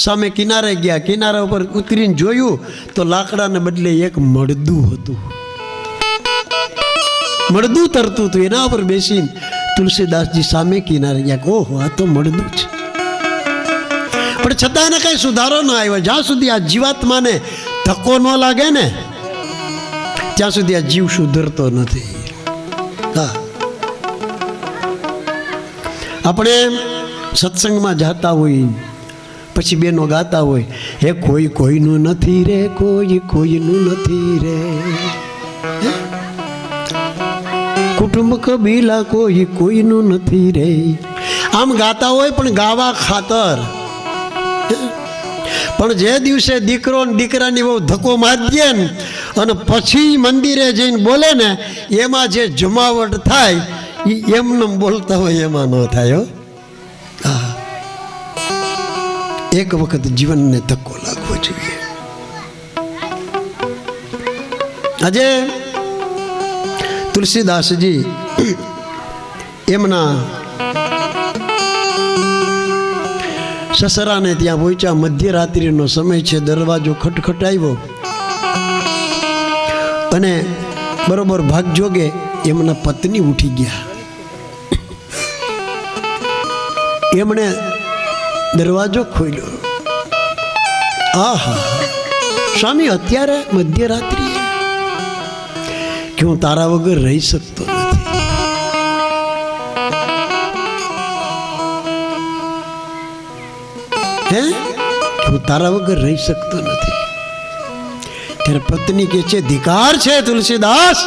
સામે કિનારે ગયા, કિનારા ઉપર ઉતરીને જોયું તો લાકડાને બદલે એક મળદું હતું. મળદું તરતું હતું, એના ઉપર બેસીને તુલસીદાસજી સામે કિનારે ગયા. ઓહો, આ તો મળદું છે. પણ છતાં એને કઈ સુધારો ન આવ્યો. જ્યાં સુધી આ જીવાત્માને ધક્કો ન લાગે ને ત્યાં સુધી આ જીવ સુધરતો નથી. હા, આપણે સત્સંગમાં જાતા હોય, પછી બેનો ગાતા હોય, હે કોઈ કોઈનું નથી રે, કોઈ કોઈનું નથી રે. કુટુંબ કબીલા કોઈનું નથી રે. આમ ગાતા હોય પણ ગાવા ખાતર. પણ જે દિવસે દીકરો ને દીકરાની બહુ ધક્કો મારી દે ને અને પછી મંદિરે જઈને બોલે ને એમાં જે જમાવટ થાય એ એમને બોલતા હોય એમાં ન થાય. હા, એક વખત જીવનને ધક્કો લાગવો જોઈએ. આજે તુલસીદાસજી એમના સસરાને ત્યાં પહોંચ્યા. મધ્યરાત્રિનો સમય છે. દરવાજો ખટખટાવ્યો અને બરોબર ભાગજોગે એમના પત્ની ઉઠી ગયા. એમણે દરવાજો ખોલ્યો. આહા, સ્વામી અત્યારે મધ્યરાત્રિ કે હું તારા વગર રહી શકતો નથી. હે, હું તારા વગર રહી શકતો નથી. ત્યારે પત્ની કે છે, ધિકાર છે તુલસીદાસ,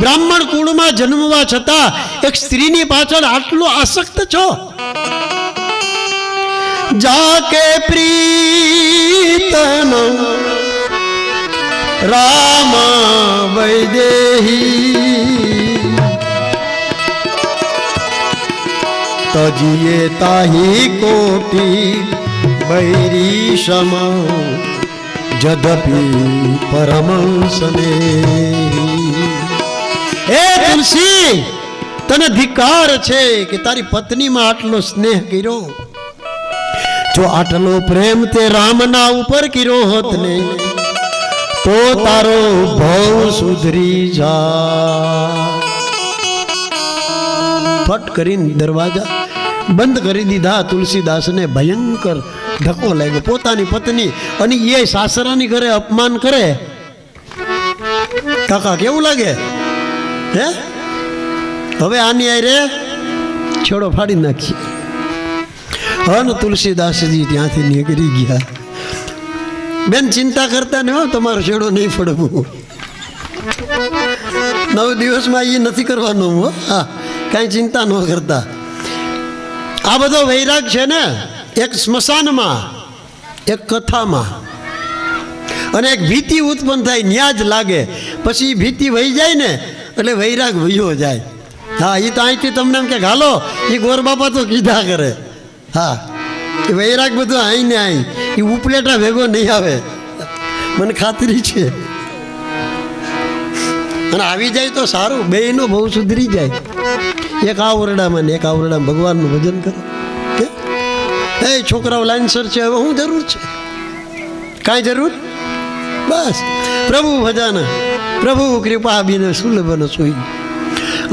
બ્રાહ્મણ કુળમાં જન્મવા છતાં એક સ્ત્રીની પાછળ આટલો આસક્ત છો. જાકે પ્રીતન રામ વૈદેહી તજીએ તાહી કોટી બૈરી સમા જદપી પરમ સ્નેહી. એ તુલસી, તને ધિકાર છે કે તારી પત્નીમાં આટલો સ્નેહ કર્યો. જો આટલો પ્રેમ તે રામના ઉપર કર્યો હોત ને તો તારો ભવ સુધરી જા. ફટ કરીને દરવાજા બંધ કરી દીધા. તુલસીદાસને ભયંકર ધક્કો લાગ્યો. પોતાની પત્ની અને એ સાસરાની ઘરે અપમાન કરે. કાકા કેવું લાગે? હે, હવે આની આરે છેડો ફાડી નાખીએ. હન તુલસીદાસજી ત્યાંથી નીકળી ગયા. બેન, ચિંતા કરતા ને હો, તમારો છેડો નહીં ફડવું. 9 દિવસમાં એ નથી કરવાનું. હો, હા, કાંઈ ચિંતા ન કરતા. આ બધો વૈરાગ છે ને એક સ્મશાનમાં, એક કથામાં અને એક ભીતિ ઉત્પન્ન થાય ન્યા જ લાગે. પછી ભીતિ વહી જાય ને એટલે વૈરાગ વયો જાય. હા, એ તો અહીંથી તમને એમ કે હાલો, એ ગોરબાપા તો કીધા કરે. હા, એ વૈરાગ બધું અહીં ને અહીં, એ ઉપલેટા ભેગો નહીં આવે, મને ખાતરી છે. અને આવી જાય તો સારું, બેયનો બહુ સુધરી જાય. એક આ ઓરડામાં ને એક આ ઓરડામાં ભગવાનનું ભજન કરો. એ છોકરાઓ લાઈનસર છે, હવે શું જરૂર છે? કાંઈ જરૂર? બસ પ્રભુ ભજન, પ્રભુ કૃપા બીને સુલભન સોઈ.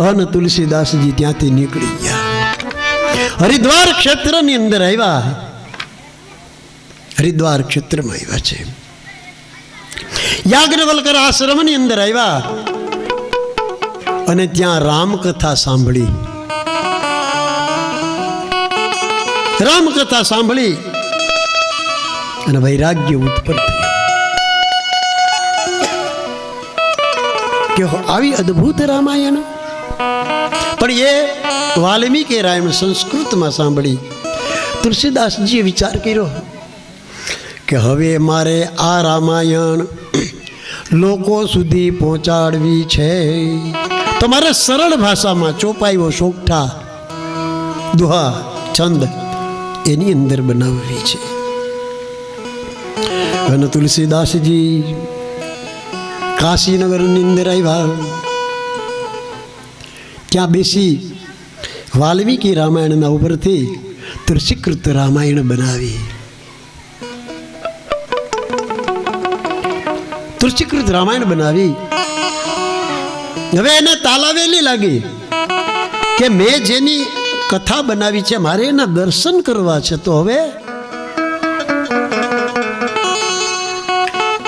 અને તુલસીદાસજી ત્યાંથી નીકળી ગયા. હરિદ્વાર ક્ષેત્રની અંદર આવ્યા. હરિદ્વાર ક્ષેત્રમાં આવ્યા છે. યાજ્ઞવલ્કર આશ્રમની અંદર આવ્યા અને ત્યાં રામકથા સાંભળી. રામકથા સાંભળી અને વૈરાગ્ય ઉત્પન્ન થયું કે આવી અદ્ભુત રામાયણ. પણ એ વાલ્મીકી રામાયણ સંસ્કૃતમાં સાંભળી. તુલસીદાસજીએ વિચાર કર્યો કે હવે મારે આ રામાયણ લોકો સુધી પહોંચાડવી છે તો મારે સરળ ભાષામાં ચોપાઈઓ, શોકઠા, દુહા, છંદ એની અંદર બનાવવી છે. અને તુલસીદાસજી કાશીનગરની અંદર આવ્યા. ત્યાં બેસી વાલ્મીકી રામાયણના ઉપરથી તુલસીકૃત રામાયણ બનાવી. તુલસીકૃત રામાયણ બનાવી. હવે એને તાલાવેલી લાગી કે મેં જેની કથા બનાવી છે મારે એના દર્શન કરવા છે. તો હવે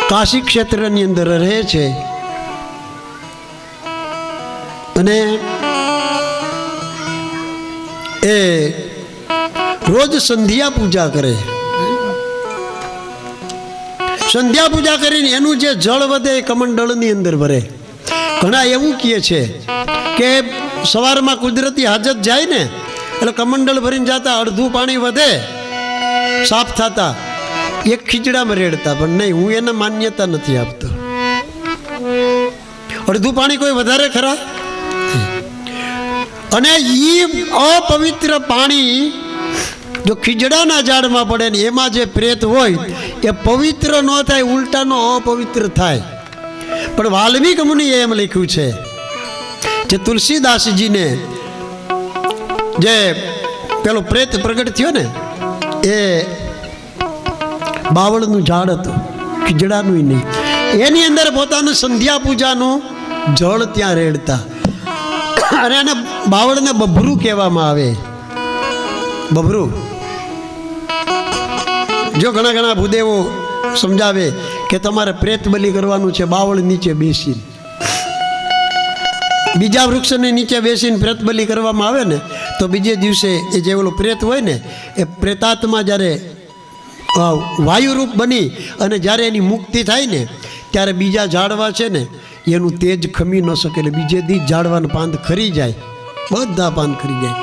કાશી ક્ષેત્રની અંદર રહે છે અને એ રોજ સંધ્યા પૂજા કરે. સંધ્યા પૂજા કરીને એનું જે જળ વધે એ કમંડળની અંદર ભરે. ઘણા એવું કહે છે કે સવારમાં કુદરતી હાજત જાય ને એટલે કમંડળ ભરીને જતા અડધું પાણી વધે સાફ થતા એક ખીચડામાં રેડતા, પણ નહીં, હું એને માન્યતા નથી આપતો. અડધું પાણી કોઈ વધારે ખરા? અને એ અપવિત્ર પાણી જો ખીજડાના ઝાડમાં પડે ને એમાં જે પ્રેત હોય એ પવિત્ર ન થાય, ઉલટાનો અપવિત્ર થાય. પણ વાલ્મીક મુનિએ એમ લખ્યું છે જે તુલસીદાસજીને જે પેલો પ્રેત પ્રગટ થયો ને એ બાવળનું ઝાડ હતું, ખીજડાનું નહીં. એની અંદર પોતાનું સંધ્યા પૂજાનું જળ ત્યાં રેડતા. અને એને બાવળને બભરું કહેવામાં આવે. બભરું જો ઘણા ઘણા ભૂદેવો સમજાવે કે તમારે પ્રેત બલિ કરવાનું છે બાવળ નીચે બેસીને, બીજા વૃક્ષની નીચે બેસીને પ્રેત બલિ કરવામાં આવે ને તો બીજે દિવસે એ જે ઓલો પ્રેત હોય ને એ પ્રેતાત્મા જ્યારે વાયુરૂપ બની અને જ્યારે એની મુક્તિ થાય ને ત્યારે બીજા ઝાડવા છે ને એનું તેજ ખમી ન શકે, એટલે બીજે દી ઝાડવાના પાન ખરી જાય, બધા પાન ખરી જાય.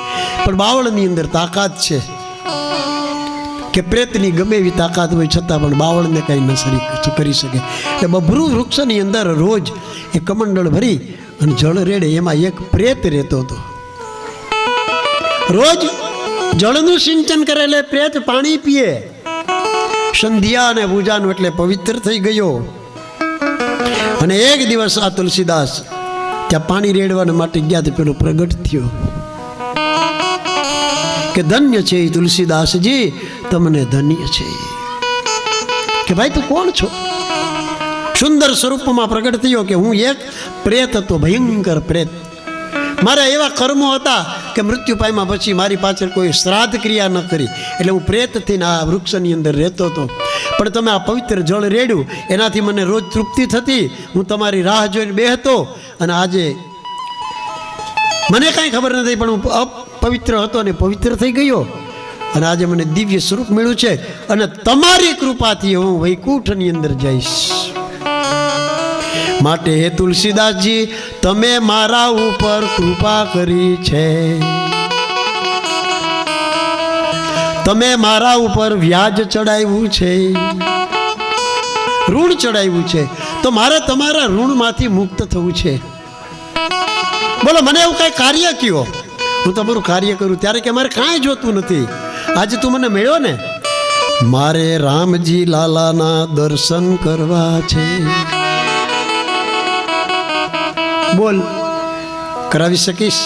પણ બાવળની અંદર તાકાત છે કે પ્રેતની ગમે એવી તાકાત હોય છતાં પણ બાવળને કંઈ ન કરી શકે. એટલે બભરું વૃક્ષની અંદર રોજ એ કમંડળ ભરી અને જળ રેડે. એમાં એક પ્રેત રહેતો હતો. રોજ જળનું સિંચન કરે એટલે પ્રેત પાણી પીએ. સંધ્યા અને પૂજાનું એટલે પવિત્ર થઈ ગયો. અને એક દિવસ આ તુલસીદાસ ત્યાં પાણી રેડવા માટે ગયા તો પેલો પ્રગટ થયો કે ધન્ય છે તુલસીદાસજી, તમને ધન્ય છે. કે ભાઈ તું કોણ છો? સુંદર સ્વરૂપમાં પ્રગટ થયો કે હું એક પ્રેત હતો, ભયંકર પ્રેત. મારા એવા કર્મો હતા કે મૃત્યુ પામ્યા પછી મારી પાછળ કોઈ શ્રાદ્ધ ક્રિયા ન કરી, એટલે હું પ્રેત થઈને આ વૃક્ષની અંદર રહેતો હતો. પણ તમે આ પવિત્ર જળ રેડ્યું એનાથી મને રોજ તૃપ્તિ થતી. હું તમારી રાહ જોઈને બેહતો અને આજે મને કાંઈ ખબર નથી પણ હું અપવિત્ર હતો અને પવિત્ર થઈ ગયો અને આજે મને દિવ્ય સ્વરૂપ મળ્યું છે અને તમારી કૃપાથી હું વૈકુંઠની અંદર જઈશ. માટે હે તુલસીદાસજી, તમે મારા ઉપર કૃપા કરી છે, તમે મારા ઉપર વ્યાજ ચડાવ્યું છે, ઋણ ચડાવ્યું છે, તો મારે તમારા ઋણમાંથી મુક્ત થવું છે. બોલો મને એવું કાંઈ કાર્ય કયો, હું તમારું કાર્ય કરું. ત્યારે કે મારે કાંઈ જોતું નથી, આજે તું મને મળ્યો ને, મારે રામજી લાલાના દર્શન કરવા છે. બોલ કરાવી શકીશ?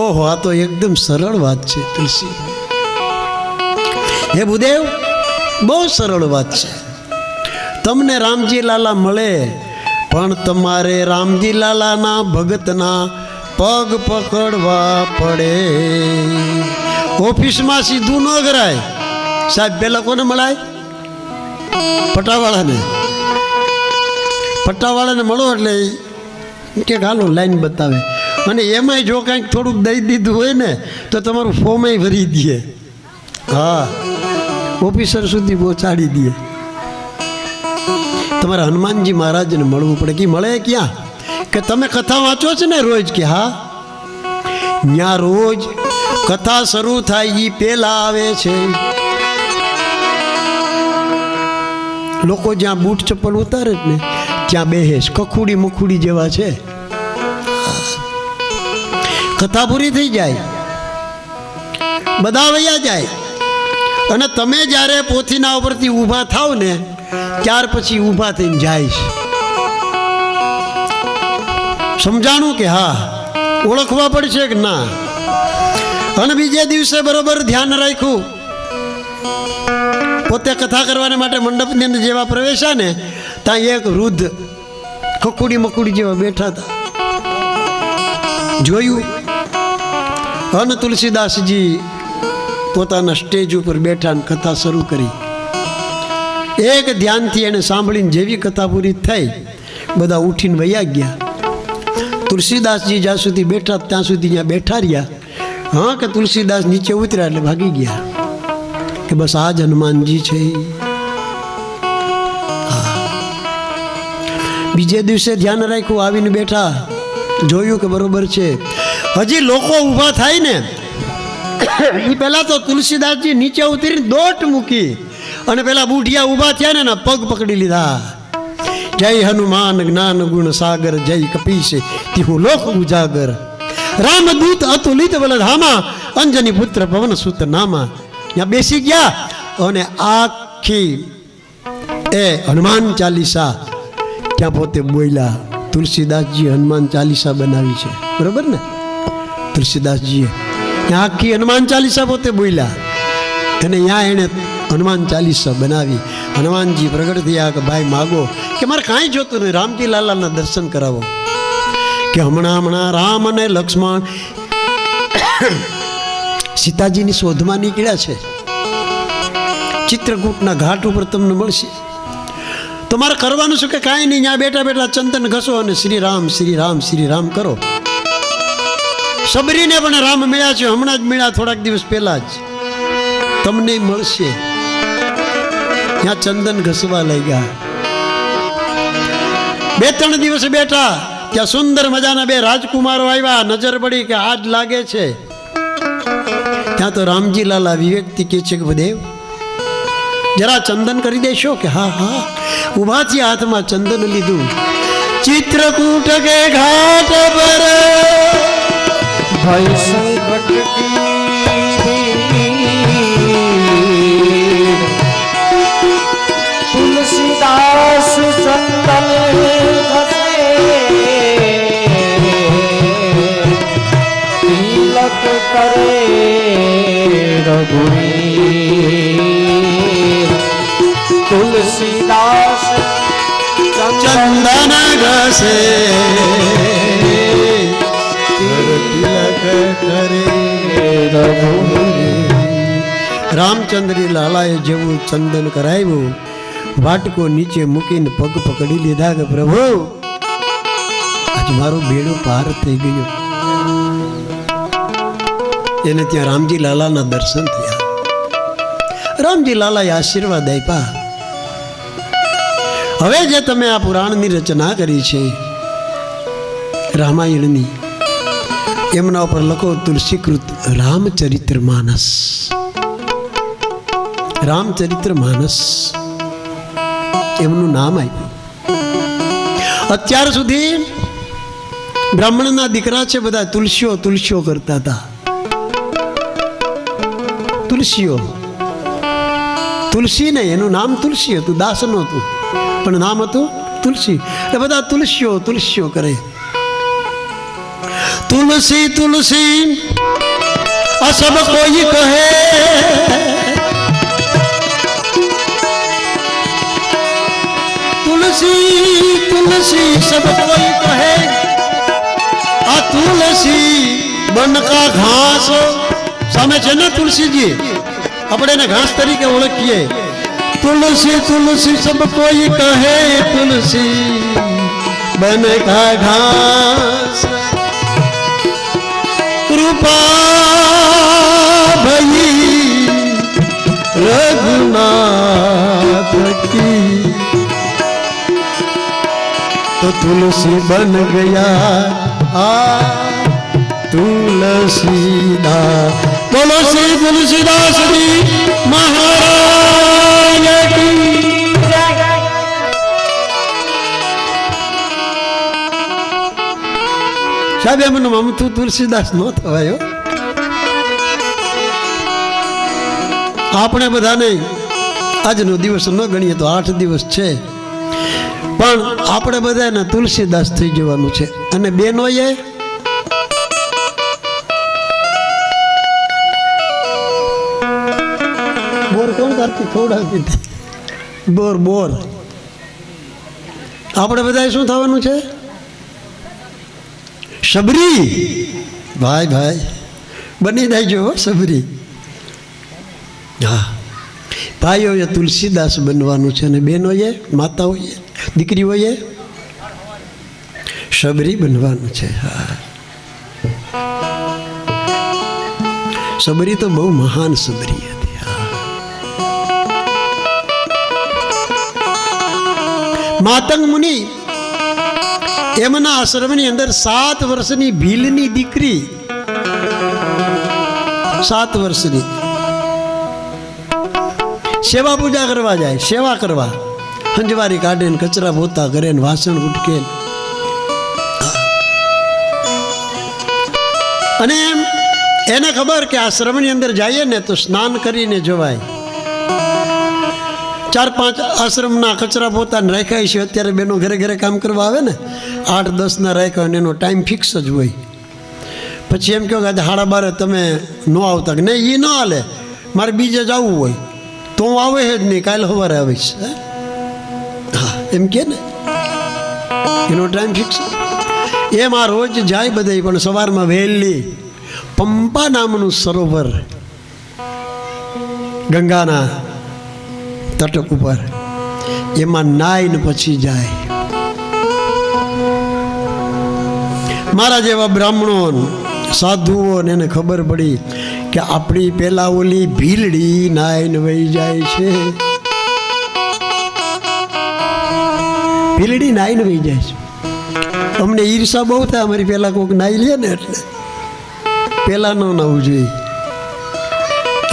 ઓહો, આ તો એકદમ સરળ વાત છે તુલસી. હે ભૂદેવ, બહુ સરળ વાત છે. તમને રામજી લાલા મળે પણ તમારે રામજી લાલાના ભગતના પગ પકડવા પડે. ઓફિસમાં સીધું ન કરાય. સાહેબ પેલા કોને મળાય? પટાવાળાને. પટ્ટાવાળાને મળો એટલે કે હાલો લાઈન બતાવે. અને એમાંય જો કાંઈક થોડુંક દઈ દીધું હોય ને તો તમારું ફોર્મય ભરી દે. હા, ઓફિસર સુધી પહોંચાડી દે. તમારે હનુમાનજી મહારાજને મળવું પડે. કે મળે ક્યાં? કે તમે કથા વાંચો છો ને રોજ? કે હા. ત્યાં રોજ કથા શરૂ થાય એ પહેલા આવે છે. લોકો જ્યાં બૂટ ચપ્પલ ઉતારે જ ને ત્યાં બેહેશ, કખુડી મુખુડી જેવા છે. કથા પૂરી થઈ જાય, બધા વયા જાય અને તમે જ્યારે પોથીના ઉપરથી ઊભા થાવ ને ત્યાર પછી ઊભા થઈને જાય. સમજાણું કે હા? ઓળખવા પડશે કે ના? અને બીજે દિવસે બરોબર ધ્યાન રાખ્યું. પોતે કથા કરવાને માટે મંડપની અંદર જેવા પ્રવેશ્યા ને ત્યાં એક વૃદ્ધ ખખુડી મકુડી જેવા બેઠા હતા. જોયું અને તુલસીદાસજી પોતાના સ્ટેજ ઉપર બેઠા ને કથા શરૂ કરી. એક ધ્યાનથી એને સાંભળીને જેવી કથા પૂરી થઈ બધા ઉઠીને વયા ગયા. તુલસીદાસજી જ્યાં સુધી બેઠા ત્યાં સુધી ત્યાં બેઠા રહ્યા. હા, કે તુલસીદાસ નીચે ઉતર્યા એટલે ભાગી ગયા કે બસ આ જ હનુમાનજી છે. બીજે દિવસે ધ્યાન રાખ્યું, આવીને બેઠા, જોયું કે બરોબર છે. હજી લોકો ઊભા થાય ને એ પહેલા તો તુલસીદાસજી નીચે ઉતરીને દોટ મૂકી અને પેલા બુઢિયા ઊભા થયા ને એના પગ પકડી લીધા. જય હનુમાન જ્ઞાન ગુણ સાગર, જય કપીશ તિહુ લોક ઉજાગર, રામદૂત અતુલિત બલધામા, અંજની પુત્ર પવન સુત નામા. ત્યાં બેસી ગયા અને આખી એ હનુમાન ચાલીસા ત્યાં પોતે બોલ્યા. તુલસીદાસજી હનુમાન ચાલીસા બનાવી છે, બરોબર ને? તુલસીદાસજીએ ત્યાં આખી હનુમાન ચાલીસા પોતે બોલ્યા અને ત્યાં એણે હનુમાન ચાલીસા બનાવી. હનુમાનજી પ્રગટ થયા કે ભાઈ માગો, કે મારે કાંઈ જોતું નહીં, રામજી લાલાના દર્શન કરાવો. કે હમણાં રામ અને લક્ષ્મણ સીતાજીની શોધમાં નીકળ્યા છે, ચિત્રકૂટના ઘાટ ઉપર તમને મળશે. તો મારે કરવાનું શું કે કાંઈ નહીં, ત્યાં બેઠા બેઠા ચંદન ઘસો અને શ્રી રામ શ્રી રામ શ્રી રામ કરો. સબરીને પણ રામ મળ્યા છે, હમણાં જ મળ્યા, થોડાક દિવસ પહેલા જ. તમને મળશે. ત્યાં ચંદન ઘસવા લાગ્યા. 2-3 દિવસ બેઠા, ત્યાં સુંદર મજાના 2 રાજકુમારો આવ્યા. નજર પડી કે આજ લાગે છે. ત્યાં તો રામજી લાલા વિવેકથી કહે છે કે દેવ જરા ચંદન કરી દેશો? કે હા હા. ઉભાથી હાથમાં ચંદન લીધું. ચિત્રકૂટ કે ઘાટ પર ભય સંકટ તુલસીદાસ ચંદન ઘસે, તિલક કરે રઘુવીર. તુલસીદાસ ચંદન ઘસે, તિલક કરે રઘુવીર. રામચંદ્રી લાલાએ જેવું ચંદન કરાવ્યું, વાટકો નીચે મૂકીને પગ પકડી લીધા કે પ્રભુ આજ મારો બેડો પાર થઈ ગયો. એને ત્યાં રામજી લાલાના દર્શન થયા. રામજી લાલાએ આશીર્વાદ આપ્યા. હવે જે તમે આ પુરાણની રચના કરી છે રામાયણની, એમના ઉપર લખો તુલસીકૃત રામચરિત્ર માનસ. રામચરિત્ર માનસ એમનું નામ આપ્યું. અત્યાર સુધી બ્રાહ્મણના દીકરા છે બધા તુલસીઓ તુલસીઓ કરતા હતા. તુલસીઓ, તુલસી નહીં, એનું નામ તુલસી હતું, દાસ નહોતું, પણ નામ હતું તુલસી. એટલે બધા તુલસીઓ તુલસીઓ કરે. તુલસી તુલસી આ સબ કોઈ કહે, તુલસી તુલસી સબ કોઈ કહે, આ તુલસી બન કા ઘાસ. સામે છે ને તુલસીજી, આપણે એને ઘાસ તરીકે ઓળખીએ. તુલસી તુલસી સબ કોઈ કહે, તુલસી બન કા ઘાસ. કૃપા ભઈ રઘુનાથ કી, तो तुलसी बन गया आ तुलसीदास. बोलो श्री तुलसीदास जी महाराज की. સાહેબ એમનું મમતું તુલસીદાસ ન થવાયો. આપણે બધાને આજનો દિવસ ન ગણીએ તો 8 દિવસ છે, પણ આપણે બધાને તુલસીદાસ થઈ જવાનું છે. અને બેનોએ બોર કોણ કરતી ખવડાવતી હતી? બોર બોર. આપણે બધા શું થવાનું છે? સબરી. ભાઈ ભાઈ બની જાય સબરી. હા, ભાઈઓએ તુલસીદાસ બનવાનું છે અને બહેનોએ, માતાઓએ, દીકરીઓએ સબરી બનવાનું છે. હા, સબરી તો બહુ મહાન સબરી હતી. માતંગ મુનિ એમના આશ્રમની અંદર 7 વર્ષની ભીલની દીકરી, 7 વર્ષની સેવા પૂજા કરવા જાય, સેવા કરવા, હંજવારી કાઢે ને કચરા પોતા કરે ને વાસણ ઉટકે. અને એને ખબર કે આશ્રમની અંદર જઈએ ને તો સ્નાન કરીને જવાય. 4-5 આશ્રમના કચરા પોતાને રાખ્યા છે. અત્યારે બેનો ઘરે ઘરે કામ કરવા આવે ને, 8-10 રાખ્યા અને એનો ટાઈમ ફિક્સ જ હોય. પછી એમ કહો કે આજે 12:30 તમે ન આવતા, કે નહીં એ ન હાલે, મારે બીજે જવું હોય તો હું આવે જ નહીં, કાલે સવારે આવીશ. હા એમ કે ને, એનો ટાઈમ ફિક્સ. એમ આ રોજ જાય બધા, પણ સવારમાં વહેલી પંપા નામનું સરોવર ગંગાના તટક ઉપર, એમાં નાઈને પછી જાય. મારા જેવા બ્રાહ્મણો સાધુઓ એને ખબર પડી કે આપણી પેલા ઓલી ભીલડી નાઈને વહી જાય છે. ભીલડી નાઈને વહી જાય છે. અમને ઈર્ષા બહુ થાય, અમારી પહેલાં કોઈક નાઈ લે ને, એટલે પહેલાં ન નાવું જોઈએ.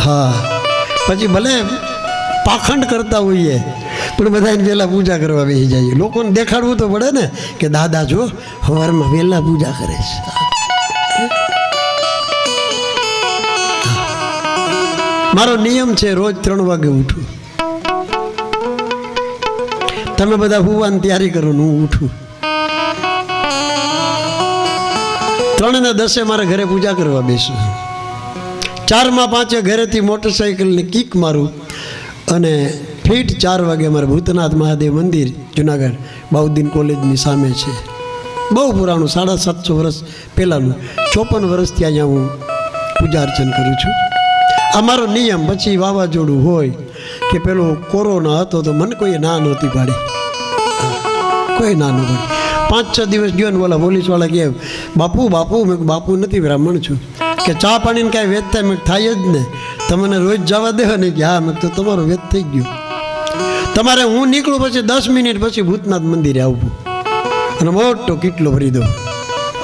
હા પછી ભલે પાખંડ કરતા હોઈએ પણ બધાને પહેલાં પૂજા કરવા બેસી જાય. લોકોને દેખાડવું તો પડે ને કે દાદા જો સવારમાં વહેલા પૂજા કરે છે. મારો નિયમ છે રોજ 3 વાગે ઉઠું. તમે બધા હુવાની તૈયારી કરો ને હું ઉઠું. 3:10 મારે ઘરે પૂજા કરવા બેસું. 4:05 ઘરેથી મોટરસાઇકલને કિક મારું અને ફીટ 4 વાગે મારે ભૂતનાથ મહાદેવ મંદિર જુનાગઢ બાઉદ્દીન કોલેજની સામે છે. બહુ પુરાણું, 750 વર્ષ પહેલાંનું, 54 વર્ષથી અહીંયા હું પૂજા અર્ચન કરું છું. આ મારો નિયમ. પછી વાવાઝોડું હોય કે પેલો કોરોના હતો તો મને કોઈ ના નહોતી પાડી, કોઈ ના ન પાડી. 5-6 દિવસ ગયો ને બોલા પોલીસવાળા કહે બાપુ બાપુ, મેં બાપુ નથી, બ્રાહ્મણ છું. કે ચા પાણીને કાંઈ વેચ થાય? મેં થાય જ ને, તમને રોજ જવા દેવો ને? કે હા. મેં તો તમારો વેચ થઈ ગયો. તમારે હું નીકળું પછી 10 મિનિટ પછી ભૂતનાથ મંદિરે આવવું અને મોટો કેટલો ભરી દો,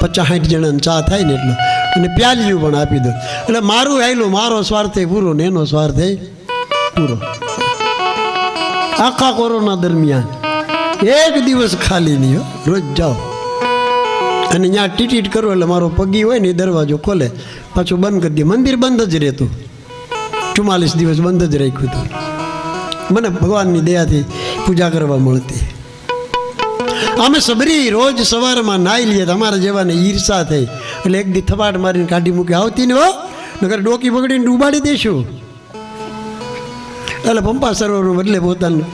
50-60 જણાને ચા થાય ને એટલો, અને પ્યાલિયું પણ આપી દો. એટલે મારું આવેલું, મારો સ્વાર્થ પૂરો ને એનો સ્વાર્થ પૂરો. આખા કોરોના દરમિયાન એક દિવસ ખાલી નહીં. રોજ જાઓ અને ત્યાં ટીટીટ કરો એટલે મારો પગી હોય ને એ દરવાજો ખોલે, પાછું બંધ કરી દે. મંદિર બંધ જ રહેતું, 44 દિવસ બંધ જ રાખ્યું હતું. મને ભગવાનની દયાથી પૂજા કરવા મળતી. અમે સબરી રોજ સવારમાં નાહી લઈએ. તમારા જેવાને ઈર્ષા થઈ એટલે એક દી થપાટ મારીને કાઢી મૂકી, આવતી ને હો, નકર ડોકી પકડીને ડૂબાડી દઈશું. એટલે પંપા સરોવર બદલે પોતાનું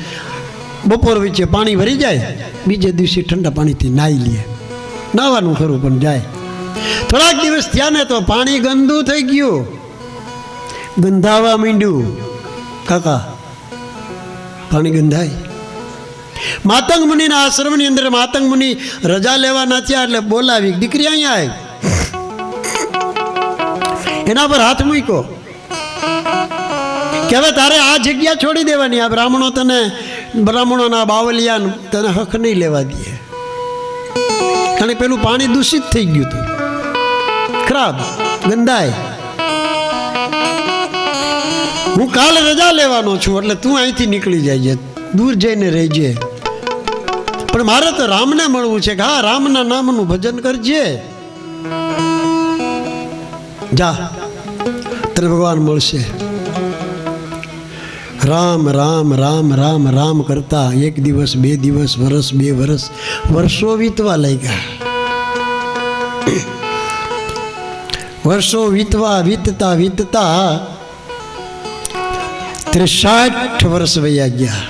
બપોર વચ્ચે પાણી ભરી જાય, બીજે દિવસે ઠંડા પાણીથી નાહી લઈએ. નાવાનું ખરું પણ જાય. થોડાક દિવસ થયા ને તો પાણી ગંદુ થઈ ગયું, ગંધાવા માંડ્યું. કાકા પાણી ગંધાય. માતંગ મુનિના આશ્રમની અંદર માતંગ મુનિ રજા લેવાના થયા એટલે બોલાવી, દીકરી અહીંયા આવી. એના પર હાથ મૂક્યો કે હવે તારે આ જગ્યા છોડી દેવાની. આ બ્રાહ્મણોના બાવલિયાન તને હક નહીં લેવા દે, કારણ કે પેલું પાણી દૂષિત થઈ ગયું હતું, ખરાબ, ગંદાય. હું કાલે રજા લેવાનો છું એટલે તું અહીંથી નીકળી જાય, દૂર જઈને રહેજે. પણ મારે તો રામને મળવું છે. કે હા, રામના નામનું ભજન કરજે, જા તને ભગવાન મળશે. રામ રામ રામ રામ રામ કરતા 1 દિવસ 2 દિવસ, વર્ષ 2 વર્ષ, વર્ષો વીતવા લાગ્યા. વર્ષો વીતતા 63 વર્ષ વયા ગયા.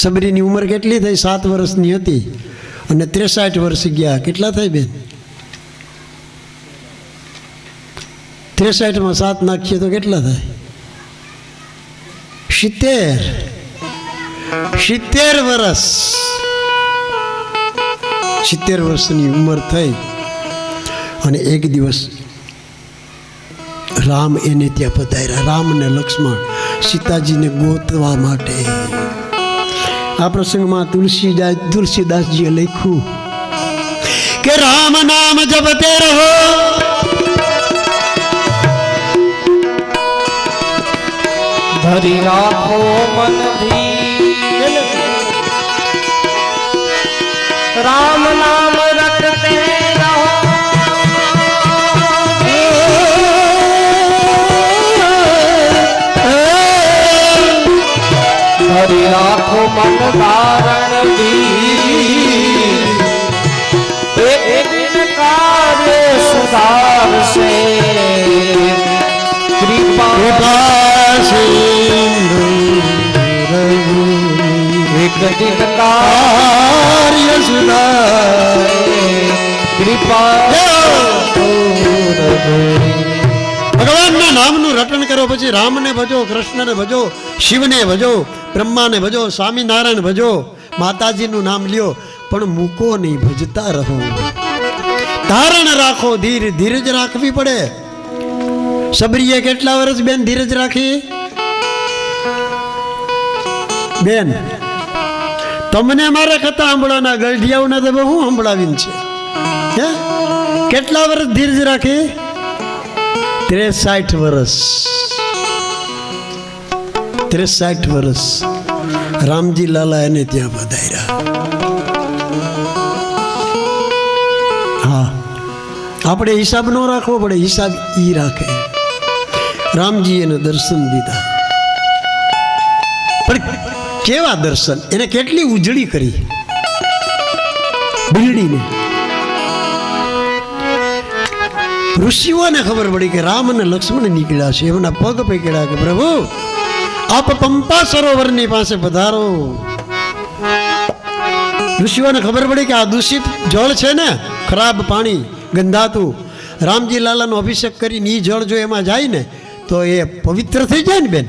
સબરીની ઉંમર કેટલી થઈ? 7 વર્ષની હતી અને 63 વર્ષ ગયા. કેટલા થાય બેન? 63 માં 7 નાખીએ તો કેટલા થાય? 70 વર્ષ. 70 વર્ષની ઉંમર થઈ અને એક દિવસ રામ એને ત્યાં પધાર્યા. રામ ને લક્ષ્મણ સીતાજીને ગોતવા માટે. આ પ્રસંગમાં તુલસીદાસજીએ લખ્યું કે રામ નામ જપતે રહો, ધરી રાખો મન ધીર, રામ નામ રટતે રહો, ધરી રાખો મન ધારણ ધીર, એક દિન કાર્ય સુધારશે કૃપા એક દિન કાર્ય સુધારે કૃપા. ભગવાનના નામનું રટણ કરો, પછી રામને ભજો, કૃષ્ણને ભજો, શિવને ભજો, બ્રહ્માને ભજો, સ્વામિનારાયણ ભજો, માતાજીનું નામ લ્યો, પણ મૂકો નહીં, ભજતા રહો. ધારણ રાખો ધીર, ધીરજ રાખવી પડે. સબરીએ કેટલા વર્ષ બેન ધીરજ રાખી? બેન તમને મારે કથા સાંભળવાના, ગઢિયાઓના તો હું સંભળાવીને છે. હે કેટલા વર્ષ ધીરજ રાખી? 63 વર્ષ. 63 વર્ષ રામજી લાલા એને ત્યાં પધાર્યા. હા, આપણે હિસાબ ન રાખવો પડે, હિસાબ ઈ રાખે. રામજી એને દર્શન દીધા, પણ કેવા દર્શન! એને કેટલી ઉજળી કરી બિલ્ડીને. ઋષિઓને ખબર પડી કે રામ અને લક્ષ્મણ નીકળ્યા છે. એમના પગ પકડ્યા કે પ્રભુ આપ પંપા સરોવરની પાસે પધારો. ઋષિઓને ખબર પડી કે આ દૂષિત જળ છે ને, ખરાબ પાણી, ગંધાતું. રામજી લાલાનો અભિષેક કરીને એ જળ જો એમાં જાય ને તો એ પવિત્ર થઈ જાય ને બેન.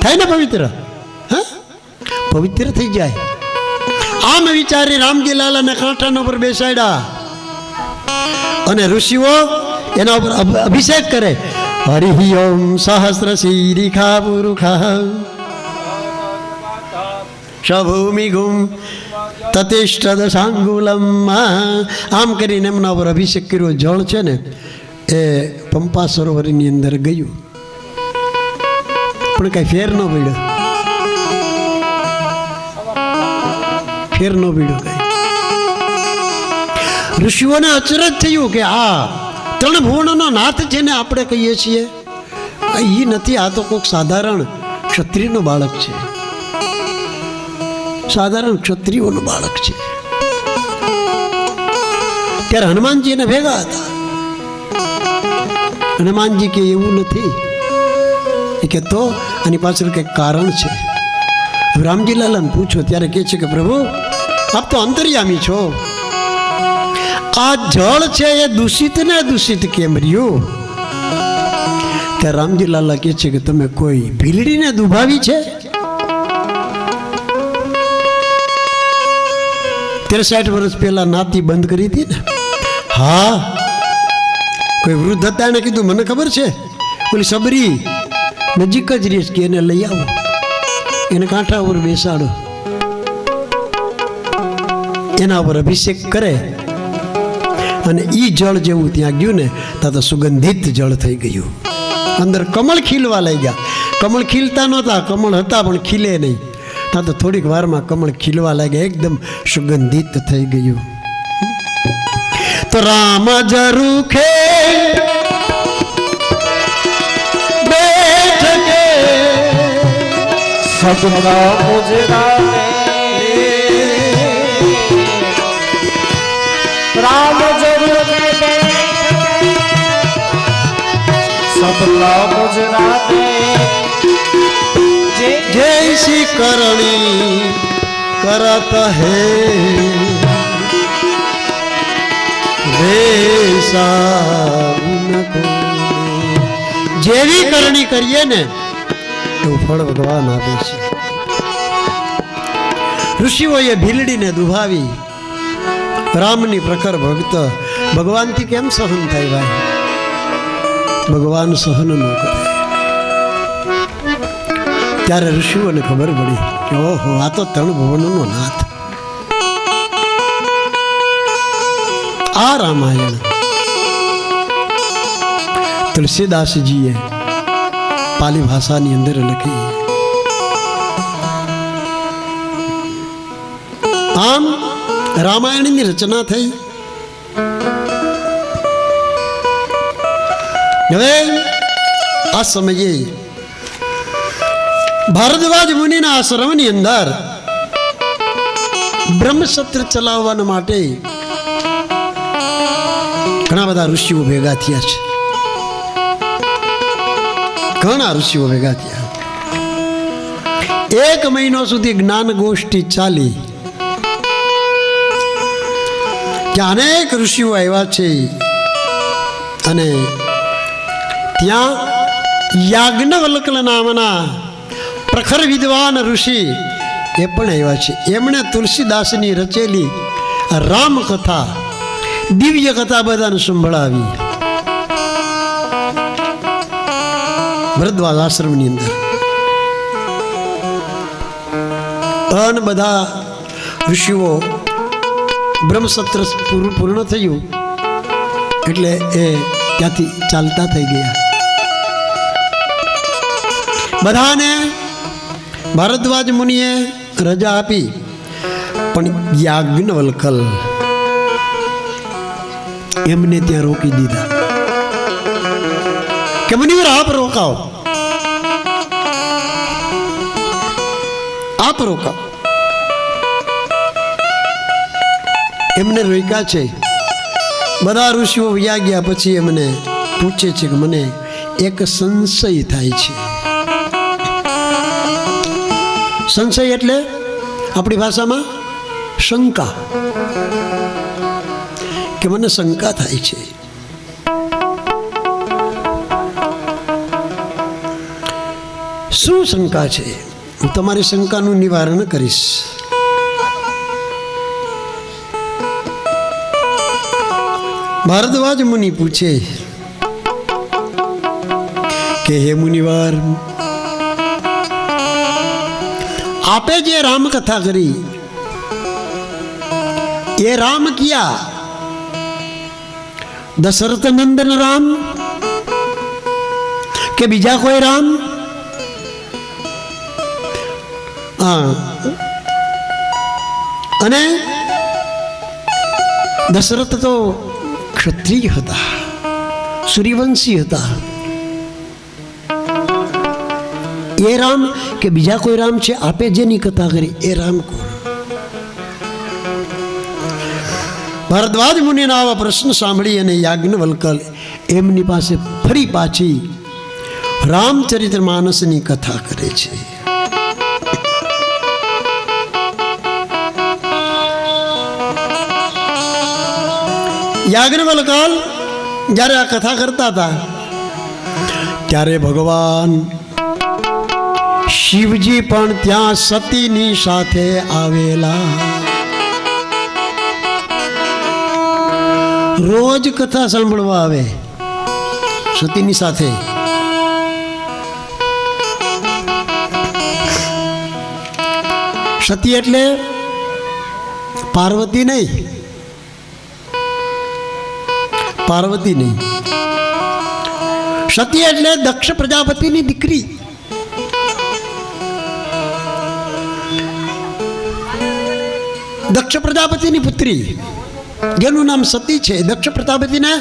થાય ને પવિત્ર? હા, પવિત્ર થઈ જાય. આમ વિચારી રામજી લાલાને કાંઠાના ઉપર બેસાડ્યા અને ઋષિઓ એના ઉપર અભિષેક કરે. હરિ ઓમ સહસ્ર શીરીખા પુરુખા સભૂમિ ગુમ તતિષ્ઠદ સાંગુલમ. આમ કરીને એમના ઉપર અભિષેક કર્યો. જળ છે ને એ પંપા સરોવરની અંદર ગયું, પણ કઈ ફેર ન પડ્યો. ફેર ન પડ્યો કઈ. ઋષિઓને અચરજ થયું કે આ 3 ભુવનનો નાથ જેને આપણે કહીએ છીએ એ નથી, આ તો કોઈક સાધારણ ક્ષત્રિયનો બાળક છે, સાધારણ ક્ષત્રિયોનો બાળક છે. ત્યારે હનુમાનજી એને ભેગા હતા. હનુમાનજી કે એવું નથી, એ કે તો આની પાછળ કંઈક કારણ છે. રામજી લાલાને પૂછો ત્યારે કહે છે કે પ્રભુ આપ તો અંતર્યામી છો, આ જળ છે એ દૂષિત ને દૂષિત કેમ રહ્યું? ત્યારે રામજી લાલા કહે છે કે તમે કોઈ ભીલડીને દુભાવી છે? 63 વર્ષ પહેલા નાતી બંધ કરી હતી ને. હા, કોઈ વૃદ્ધ હતા, એને કીધું મને ખબર છે ઓલી સબરી નજીક જ રહીશ, કે એને લઈ આવો, એને કાંઠા ઉપર બેસાડો, એના ઉપર અભિષેક કરે. અને ઈ જળ જેવું ત્યાં ગયું ને ત્યાં તો સુગંધિત જળ થઈ ગયું. અંદર કમળ ખીલવા લાગ્યા. કમળ ખીલતા નહોતા, કમળ હતા પણ ખીલે નહીં. ત્યાં તો થોડીક વારમાં કમળ ખીલવા લાગ્યા, એકદમ સુગંધિત થઈ ગયું. તો રામ જરૂખે બેઠ કે સદના ગુજરાતે રામ જરૂર સદના ગુજરાતે જૈસી કરણી કરત હે જેવી કરણી કરીએ ને એવું ફળ ભગવાન આપે છે. ઋષિઓએ ભીલડીને દુભાવી. રામની પ્રખર ભક્ત ભગવાનથી કેમ સહન થાય ભાઈ? ભગવાન સહન ન કરે. ત્યારે ઋષિઓને ખબર પડી કે ઓહો આ તો ત્રણ ભુવનોનો નાથ. આ રામાયણ તુલસીદાસજીએ પાલી ભાષાની અંદર લખી. આમ રામાયણની રચના થઈ. હવે આ સમયે ભારદ્વાજ મુનિના આશ્રમની અંદર બ્રહ્મસત્ર ચલાવવા માટે ઘણા બધા ઋષિઓ ભેગા થયા છે. ઘણા ઋષિઓ ભેગા થયા. 1 મહિનો સુધી જ્ઞાન ગોષ્ઠી ચાલી. ત્યાં અનેક ઋષિઓ આવ્યા છે અને ત્યાં યાજ્ઞવલ્ક નામના પ્રખર વિદ્વાન ઋષિ એ પણ આવ્યા છે. એમણે તુલસીદાસની રચેલી રામકથા, દિવ્ય કથા બધાને સંભળાવી ભરદ્વાજ આશ્રમની અંદર. અન બધા ઋષિઓ બ્રહ્મસત્ર પૂર્ણ થયું એટલે એ ત્યાંથી ચાલતા થઈ ગયા. બધાને ભારદ્વાજ મુનિએ રજા આપી, પણ યાજ્ઞવલ્કલ એમને ત્યાં રોકી દીધા કે મુનિવર આપ રોકાઓ, આપ રોકાઓ. એમને રોક્યા છે. બધા ઋષિઓ વયા ગયા પછી એમને પૂછે છે કે મને એક સંશય થાય છે. સંશય એટલે આપણી ભાષામાં શંકા, કે મને શંકા થાય છે. શું શંકા છે? હું તમારી શંકાનું નિવારણ કરીશ. ભારદ્વાજ મુનિ પૂછે કે હે મુનિવાર, આપે જે રામકથા કરી એ રામ ક્યાં? દશરથ નંદન રામ કે બીજા કોઈ રામ? અને દશરથ તો ક્ષત્રિય હતા, સૂર્યવંશી હતા. એ રામ કે બીજા કોઈ રામ છે? આપે જેની કથા કરી એ રામ કોણ? ભારદ્વાજ મુનિના આવા પ્રશ્ન સાંભળી અને યાજ્ઞવલ્કલ એમની પાસે ફરી પાછી રામચરિત્ર માનસની કથા કરે છે. યાજ્ઞવલ્કલ જ્યારે આ કથા કરતા હતા ત્યારે ભગવાન શિવજી પણ ત્યાં સતીની સાથે આવેલા. રોજ કથા સાંભળવા આવે સતીની સાથે. સતી એટલે પાર્વતી નહીં, પાર્વતી નહીં. સતી એટલે દક્ષ પ્રજાપતિની દીકરી. દક્ષ પ્રજાપતિની પુત્રી જેનું નામ સતી છે. દક્ષ પ્રજાપતિને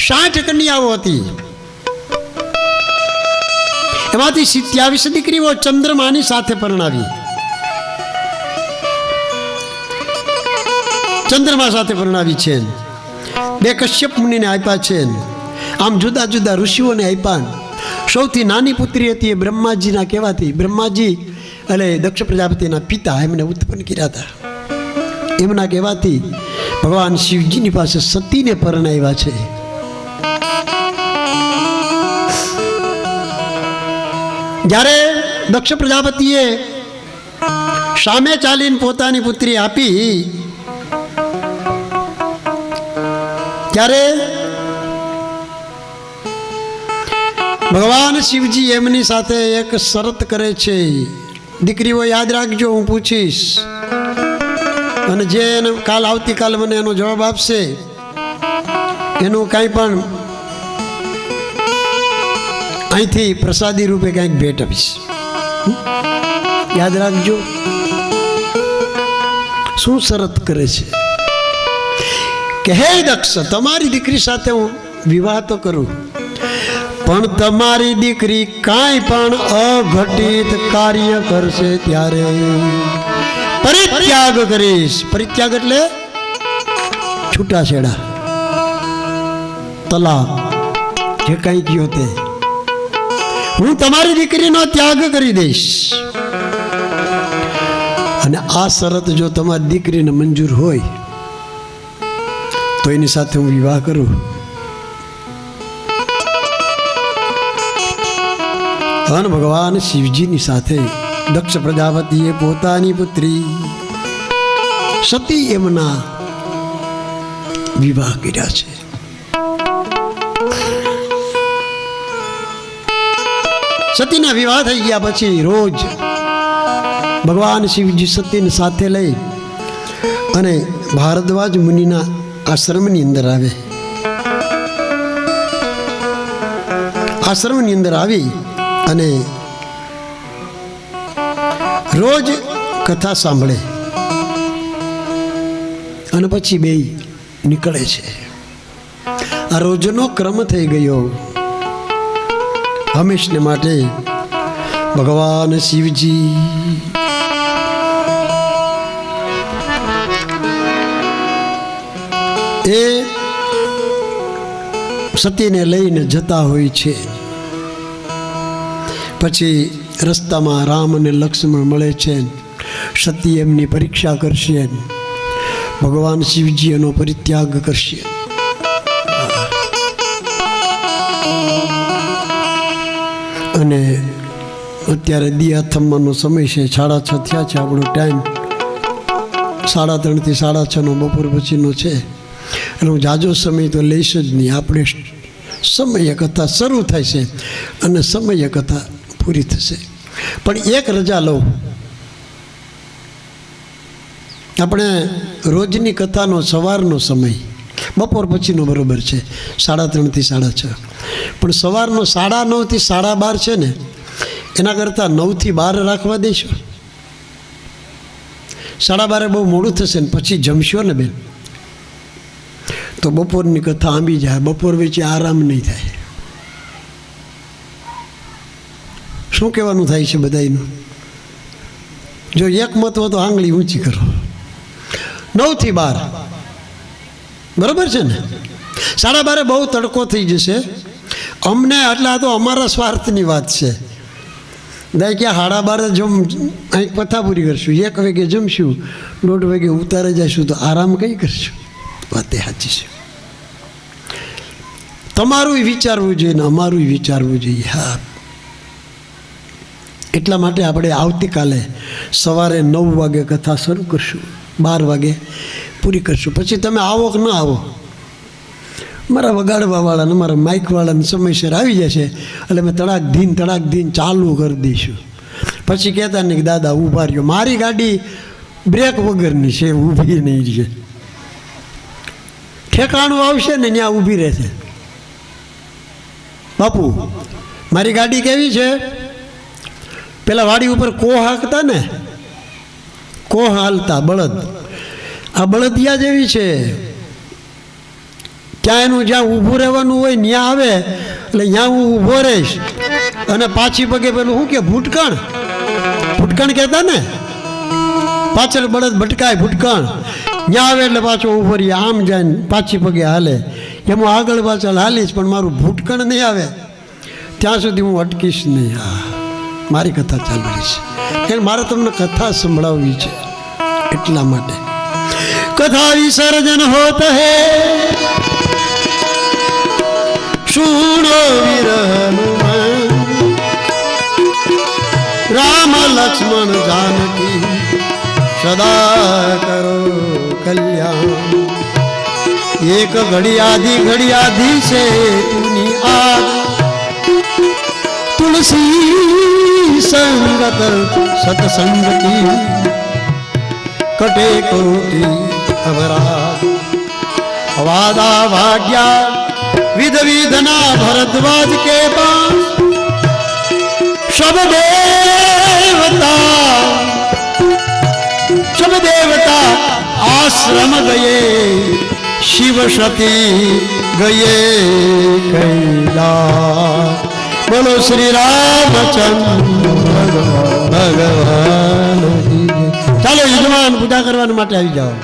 60 કન્યાઓ હતી. એમાંથી 27 દીકરીઓ ચંદ્રમાની સાથે પરણાવી. ચંદ્રમા સાથે પરણાવી છે. 2 કશ્યપ મુનિને આપ્યા છે. આમ જુદા જુદા ઋષિઓને આપ્યા. સૌથી નાની પુત્રી હતી એ બ્રહ્માજીના કહેવાતી. બ્રહ્માજી એટલે દક્ષ પ્રજાપતિના પિતા એમને ઉત્પન્ન કર્યા હતા. એમના કહેવાથી ભગવાન શિવજીની પાસે સતીને પરણાવ્યા છે. જ્યારે દક્ષ પ્રજાપતિએ સામે ચાલીને પોતાની પુત્રી આપી ત્યારે ભગવાન શિવજી એમની સાથે એક શરત કરે છે. દીકરીઓ યાદ રાખજો, હું પૂછીશ અને જે એને આવતીકાલ મને એનો જવાબ આપશે એનું કાંઈ પણ અહીંથી પ્રસાદી રૂપે કાંઈક ભેટ આપીશ. યાદ રાખજો. શું શરત કરે છે કે હે દક્ષ, તમારી દીકરી સાથે હું વિવાહ તો કરું, પણ તમારી દીકરી કાંઈ પણ અઘટિત કાર્ય કરશે ત્યારે પરિત્યાગ કરીશ. પરિત્યાગ એટલે છૂટાછેડા, તલાક, જે કાંઈ કયો તે હું તમારી દીકરીનો ત્યાગ કરી દઈશ. અને આ શરત જો તમારી દીકરીને મંજૂર હોય તો એની સાથે હું વિવાહ કરું. અને ભગવાન શિવજીની સાથે દક્ષ પ્રજાપતિએ પોતાની પુત્રી સતી એમના વિવાહ કર્યા છે. સતીના વિવાહ થઈ ગયા પછી રોજ ભગવાન શિવજી સતીને સાથે લઈ અને ભારદ્વાજ મુનિના આશ્રમની અંદર આવે. આશ્રમની અંદર આવી અને રોજ કથા સાંભળે અને પછી બે નીકળે છે. આ રોજનો ક્રમ થઈ ગયો. હંમેશને માટે ભગવાન શિવજી એ સતીને લઈને જતા હોય છે. પછી રસ્તામાં રામ અને લક્ષ્મણ મળે છે. સતી એમની પરીક્ષા કરશે. ભગવાન શિવજી એનો પરિત્યાગ કરશે. અને અત્યારે દિયા થમવાનો સમય છે. 6:30 થયા છે. આપણો ટાઈમ 3:30 થી 6:30 બપોર પછીનો છે. અને હું જાજો સમય તો લઈશ જ નહીં. આપણે સમયે કથા શરૂ થાય છે અને સમયે કથા પૂરી થશે. પણ એક રજા લઉં. આપણે રોજની કથાનો સવારનો સમય બપોર પછીનો બરાબર છે, 3:30 થી 6:30. પણ સવારનો 9:30 થી 12:30 છે ને, એના કરતાં 9 થી 12 રાખવા દેશો. 12:30 બહુ મોડું થશે ને પછી જમશો ને બેન તો બપોરની કથા આંબી જાય. બપોર વચ્ચે આરામ નહીં થાય. શું કહેવાનું થાય છે બધાનું? જો એક મત હોય તો આંગળી ઊંચી કરો. 9 થી 12 બરાબર છે ને? 12:30 બહુ તડકો થઈ જશે અમને. એટલે આ તો અમારા સ્વાર્થની વાત છે. દાય કે 12:30 જમ અહીં કથા પૂરી કરશું, 1 વાગે જમશું, 1:30 વાગે ઉતારે જઈશું તો આરામ કઈ કરશું? વાત એ સાચી છે. તમારું વિચારવું જોઈએ ને અમારું વિચારવું જોઈએ. હા, એટલા માટે આપણે આવતીકાલે સવારે 9 વાગે કથા શરૂ કરશું, 12 વાગે પૂરી કરશું. પછી તમે આવો કે ન આવો, મારા વગાડવાવાળાને મારા માઇકવાળાને સમયસર આવી જશે એટલે મેં તડાક ધીન ચાલુ કરી દઈશું. પછી કહેતા નહીં કે દાદા ઊભા રહ્યો. મારી ગાડી બ્રેક વગરની છે, ઊભી નહીં છે. ઠેકાણું આવશે ને ત્યાં ઊભી રહેશે. બાપુ મારી ગાડી કેવી છે? પેલા વાડી ઉપર કોહ હાંકતા ને, કોહ હાલતા બળદ, આ બળદિયા જેવી છે. ત્યાં એનું જ્યાં ઊભું રહેવાનું હોય ત્યાં આવે એટલે ત્યાં હું ઊભો રહીશ અને પાછી પગે પેલું શું કે ભૂટકણ કહેતા ને, પાછળ બળદ ભટકાય ભૂટકણ, ત્યાં આવે એટલે પાછો ઊભો રહીએ. આમ જાય પાછી પગે હાલે. એમ હું આગળ પાછળ હાલીશ પણ મારું ભૂટકણ નહીં આવે ત્યાં સુધી હું અટકીશ નહીં. હા, મારી કથા ચાલુ છે કે મારે તમને કથા સંભળાવવી છે. એટલા માટે કથા વિસર્જન હોત હે સુનો વીર હનુમાન, રામ લક્ષ્મણ જાનકી સદા કરો કલ્યાણ. એક ઘડી આધી છે તુની આગ, तुलसी संगत सतसंगति कटे कोटि अवराध वादा भाग्या विध विधना भरद्वाज के पास सब देवता आश्रम गए शिव सती गए कैलाश बोलो श्री रामचंद्र भगवान की जय। ચાલો યજમાન પૂજા કરવા માટે આવી જાઓ.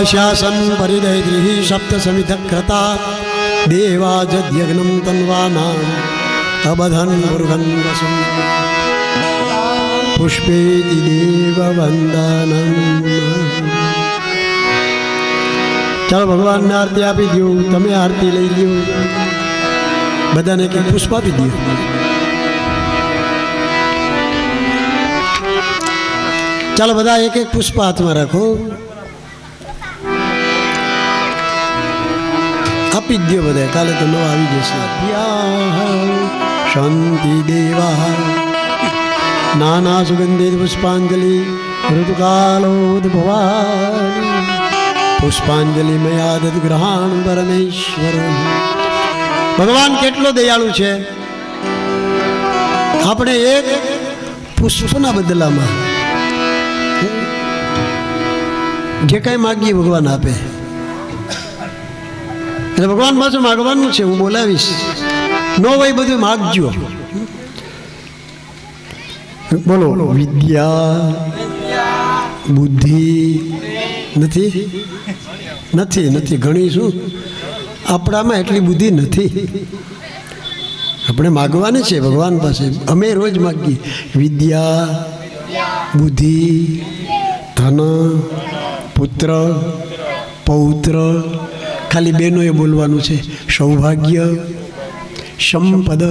शासन परिदयद्रिः सप्त समिधक्रता देवाजद्यग्नं तन्वानाम् अबधन मुरुगन वसुं पुष्पेति देववंदनम. ચાલો ભગવાનને આરતી આપી દો. તમે આરતી લઈ લ્યો. બધાને એક પુષ્પ આપી દો. ચાલો બધા એક એક પુષ્પ હાથમાં રાખો. આપી દો બધા. કાલે તો નવા આવી જશે. શાંતિ દેવા નાના સુગંધિત પુષ્પાંજલિ ઋતુકાલોદ્ભવાની પુષ્પાંજલિ મયાદત ગ્રહણ પરમેશ્વર. ભગવાન કેટલો દયાળુ છે. આપણે એક પુષ્પના બદલામાં જે કાંઈ માગીએ ભગવાન આપે. એટલે ભગવાન પાછું માગવાનું છે. હું બોલાવીશ નો હોય બધું માગજો. બોલો વિદ્યા બુદ્ધિ નથી નથી નથી ઘણી શું આપણામાં એટલી બુદ્ધિ નથી. આપણે માગવાની છે ભગવાન પાસે. અમે રોજ માગીએ વિદ્યા બુદ્ધિ ધન પુત્ર પૌત્ર, ખાલી બહેનોએ બોલવાનું છે. સૌભાગ્ય, સંપદ,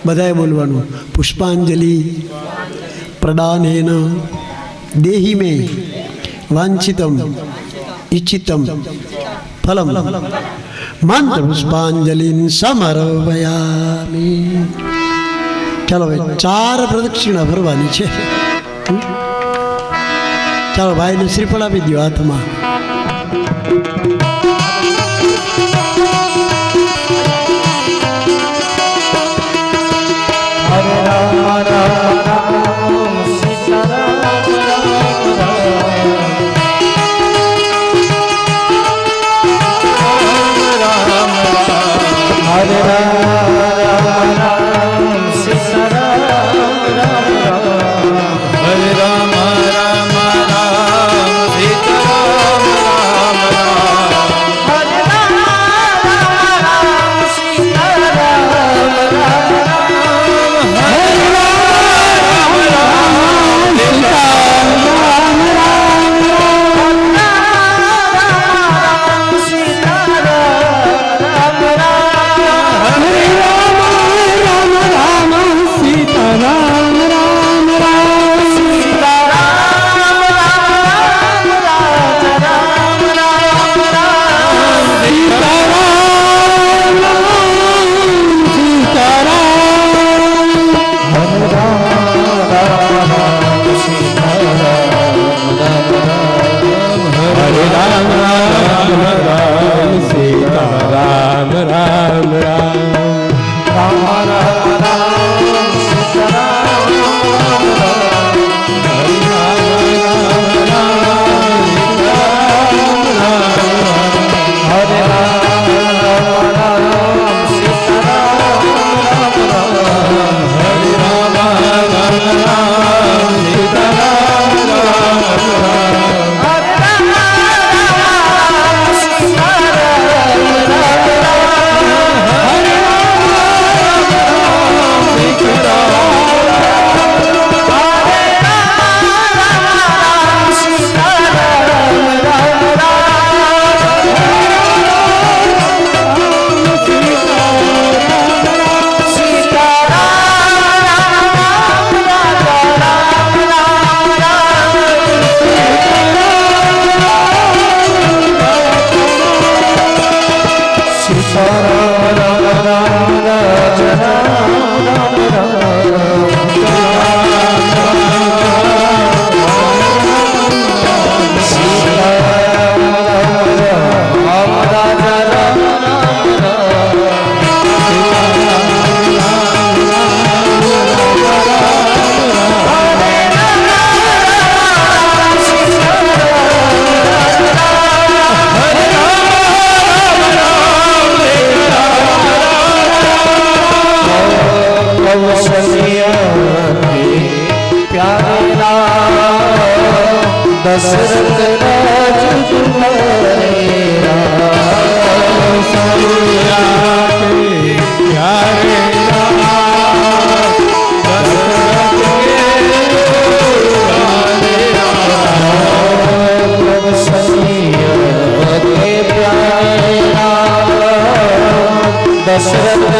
બધાએ બોલવાનું. પુષ્પાંજલિ, પ્રદાનેન દેહી મે વાંછિતમ ઈચ્છિતમ ફલમ મંત્ર પુષ્પાંજલિ સમર્પયામિ. ચાલો ભાઈ, 4 પ્રદક્ષિણા ભરવાની છે. ચાલો ભાઈને શ્રીફળ આપી દો હાથમાં. હરે રામ રામ રામ સીતારામ રામ રામ હરે રામ રામ સીતારામ રામ હરે રામ રામ રામ સીતારામ રામ હરે રામ રામ સીતારામ दशरथ राज तुम्हारे प्यारे दशरथ